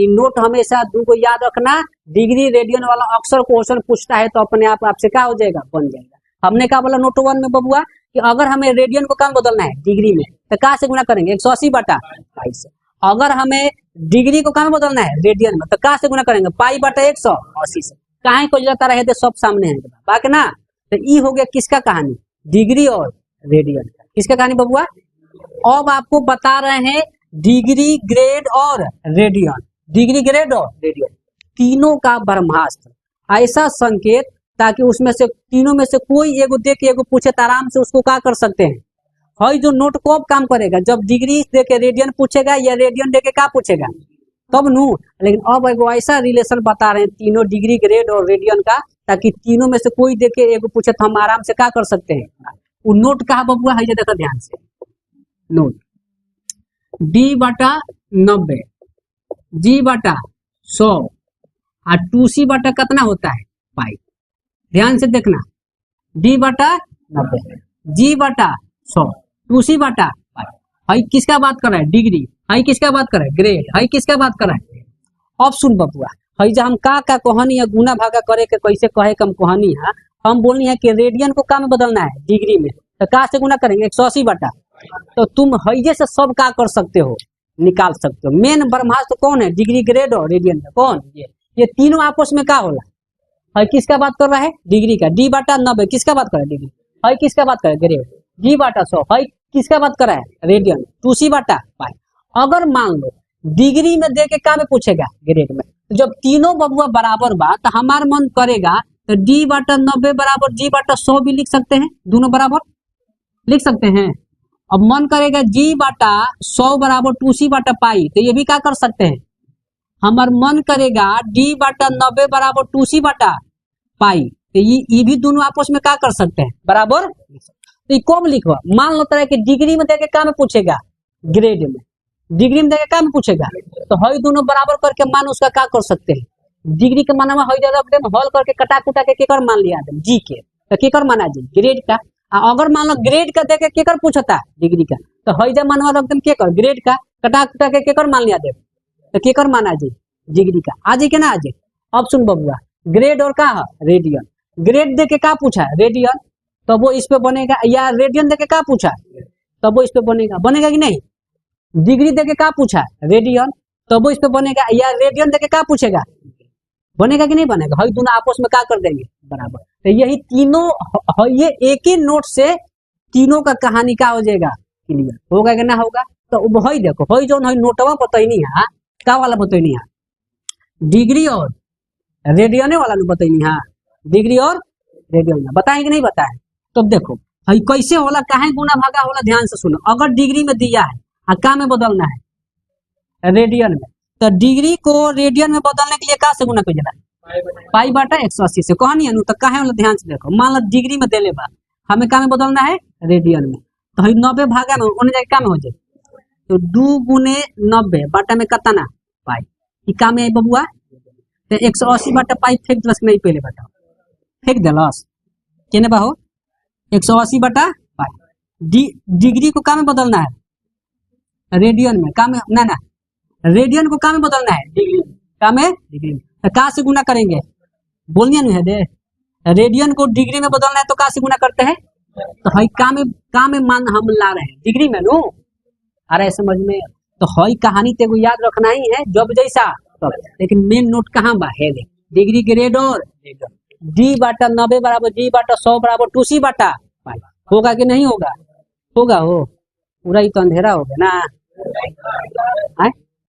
नोट हमेशा 2 को याद रखना, डिग्री रेडियन वाला अक्सर क्वेश्चन पूछता है तो अपने आप आपसे क्या हो जाएगा, बन जाएगा। हमने क्या बोला नोट 1 में बबुआ कि अगर हमें रेडियन को कम बदलना है डिग्री में, तो का से गुना करेंगे 180 बटा पाई से। अगर हमें डिग्री को कम बदलना है रेडियन में, तो का से गुना करेंगे पाई बटा 180 से। कहीं को जाता रहे थे, सब सामने है बाकी ना। तो ये हो गया किसका कहानी, डिग्री और रेडियन का। किसका कहानी बबुआ, अब आपको बता रहे हैं डिग्री ग्रेड और रेडियन, डिग्री ग्रेड और रेडियन तीनों का ब्रह्मास्त्र, ऐसा संकेत ताकि उसमें से तीनों में से कोई एगो दे के एगो पूछे तो आराम से उसको क्या कर सकते हैं। हई जो नोट कब काम करेगा, जब डिग्री दे के रेडियन पूछेगा या रेडियन दे के क्या पूछेगा तब नू। लेकिन अब एगो ऐसा रिलेशन बता रहे हैं तीनों डिग्री ग्रेड और रेडियन का, ताकि तीनों में से कोई दे के एगो पूछे तो हम आराम से क्या कर सकते हैं, वो नोट कहा बबुआ है, देखो ध्यान से, नोट D/90 G/100 और 2C बटा कितना होता है पाई। ध्यान से देखना, D/90 G/100 2C बटा पाई। हाई किसका बात कर रहा है, डिग्री। हाई किसका बात कर रहा है, ग्रेड। हाई किसका बात कर रहा है। अब सुन बबुआ, हई जब हम का कहनी है गुना भागा करे के कैसे कहे कम कहनी है, हम बोलनी है कि रेडियन को का में बदलना है डिग्री में, तो का से गुना करेंगे 180 बटा। तो तुम हईजे से सब का कर सकते हो, निकाल सकते हो। मेन ब्रह्मास्त्र कौन है, डिग्री, ग्रेड और रेडियन का। कौन ये तीनों आपस में का होला। हई किसका बात कर रहा है, डिग्री का। D/90 किसका बात कर रहा है, डिग्री। हई किसका बात कर रहा है, ग्रेड। G/100 हई किसका बात कर रहा है, रेडियन। 2C बटा पाई। अगर मान लो डिग्री में दे के का में पूछेगा, ग्रेड में, तो जब तीनों बबुआ बराबर बा तो हमार मन करेगा तो D/90 बराबर G/100 भी लिख सकते हैं, दोनों बराबर लिख सकते हैं। अब मन करेगा G/100 बराबर 2C बटा पाई, तो ये भी क्या कर सकते हैं। हमार मन करेगा D/90 बराबर 2C बटा पाई, तो ये भी दोनों आपस में क्या कर सकते हैं, बराबर। तो ये कब लिखवा, मान लो तरह कि डिग्री में देके क्या में पूछेगा, ग्रेड में। डिग्री में देके क्या में पूछेगा, तो हई दोनों बराबर करके मान उसका क्या कर सकते हैं, डिग्री के माना हई जगह हॉल करके कटा कुटा के केकर मान लिया जी के, तो केकर माना जी, ग्रेड का। अगर मान लो ग्रेड का देके केकर पूछता डिग्री का, तो हई जब मानवा रख केकर, ग्रेड का। कटा कुटा के केकर मान लिया दे, तो केकर माना जी, डिग्री का। आज के ना आज। अब सुन बबुआ, ग्रेड और का है, रेडियन। ग्रेड देके का पूछा है, रेडियन, तो वो इस पे बनेगा। या रेडियन देके का पूछा, तब वो इस पे बनेगा, बनेगा कि नहीं। डिग्री देके का पूछा, रेडियन, तो वो इस पे बनेगा। या रेडियन देके का पूछेगा, बनेगा कि नहीं बनेगा। हई दोनों आपस में क्या कर देंगे, बराबर। तो यही तीनों, ये एक ही नोट से तीनों का कहानी का हो जाएगा, क्लियर होगा कि ना होगा। तो हई देखो, हई जो नोटवा बतैनी है, का वाला बतैनी है, डिग्री और रेडियन वाला बतैनी है, डिग्री और रेडियन बताए कि नहीं बताए। तो देखो हई कैसे होला, काहे गुना भागा होला, ध्यान से सुनो। अगर डिग्री में दिया है और का में बदलना है, रेडियन में, तो डिग्री को रेडियन में बदलने के लिए का से गुना कीजिएगा, π/180 से कहनी है। तो काहे वाला ध्यान से देखो, मान लो डिग्री में देले बा, हमें का में बदलना है, रेडियन में। तो हई 90 भागा में ओने जाके का में हो जाए, तो 2 × 90 बटा में कितना पाई, ई का में बबुआ। तो 180 बटा पाई फेंक दलस नहीं, पहले बताओ, फेंक दलस केने बा हो, 180 बटा पाई। डिग्री को का में बदलना है, रेडियन में। का में ना, रेडियन को का में बदलना है, डिग्री का में, डिग्री में। तो का से गुना करेंगे, बोलनिया नहीं है दे, रेडियन को डिग्री में बदलना है तो का से गुना करते हैं। तो हई का में मान हम ला रहे हैं डिग्री में नो, अरे समझ में। तो हई कहानी तेको याद रखना ही है, जब जैसा तब। लेकिन मेन नोट कहाँ बा है, डिग्री, ग्रेड और D/90 बराबर G/100 बराबर 2C बटा पाई। होगा कि नहीं होगा, होगा हो, पूरा ही तो अंधेरा होगा ना।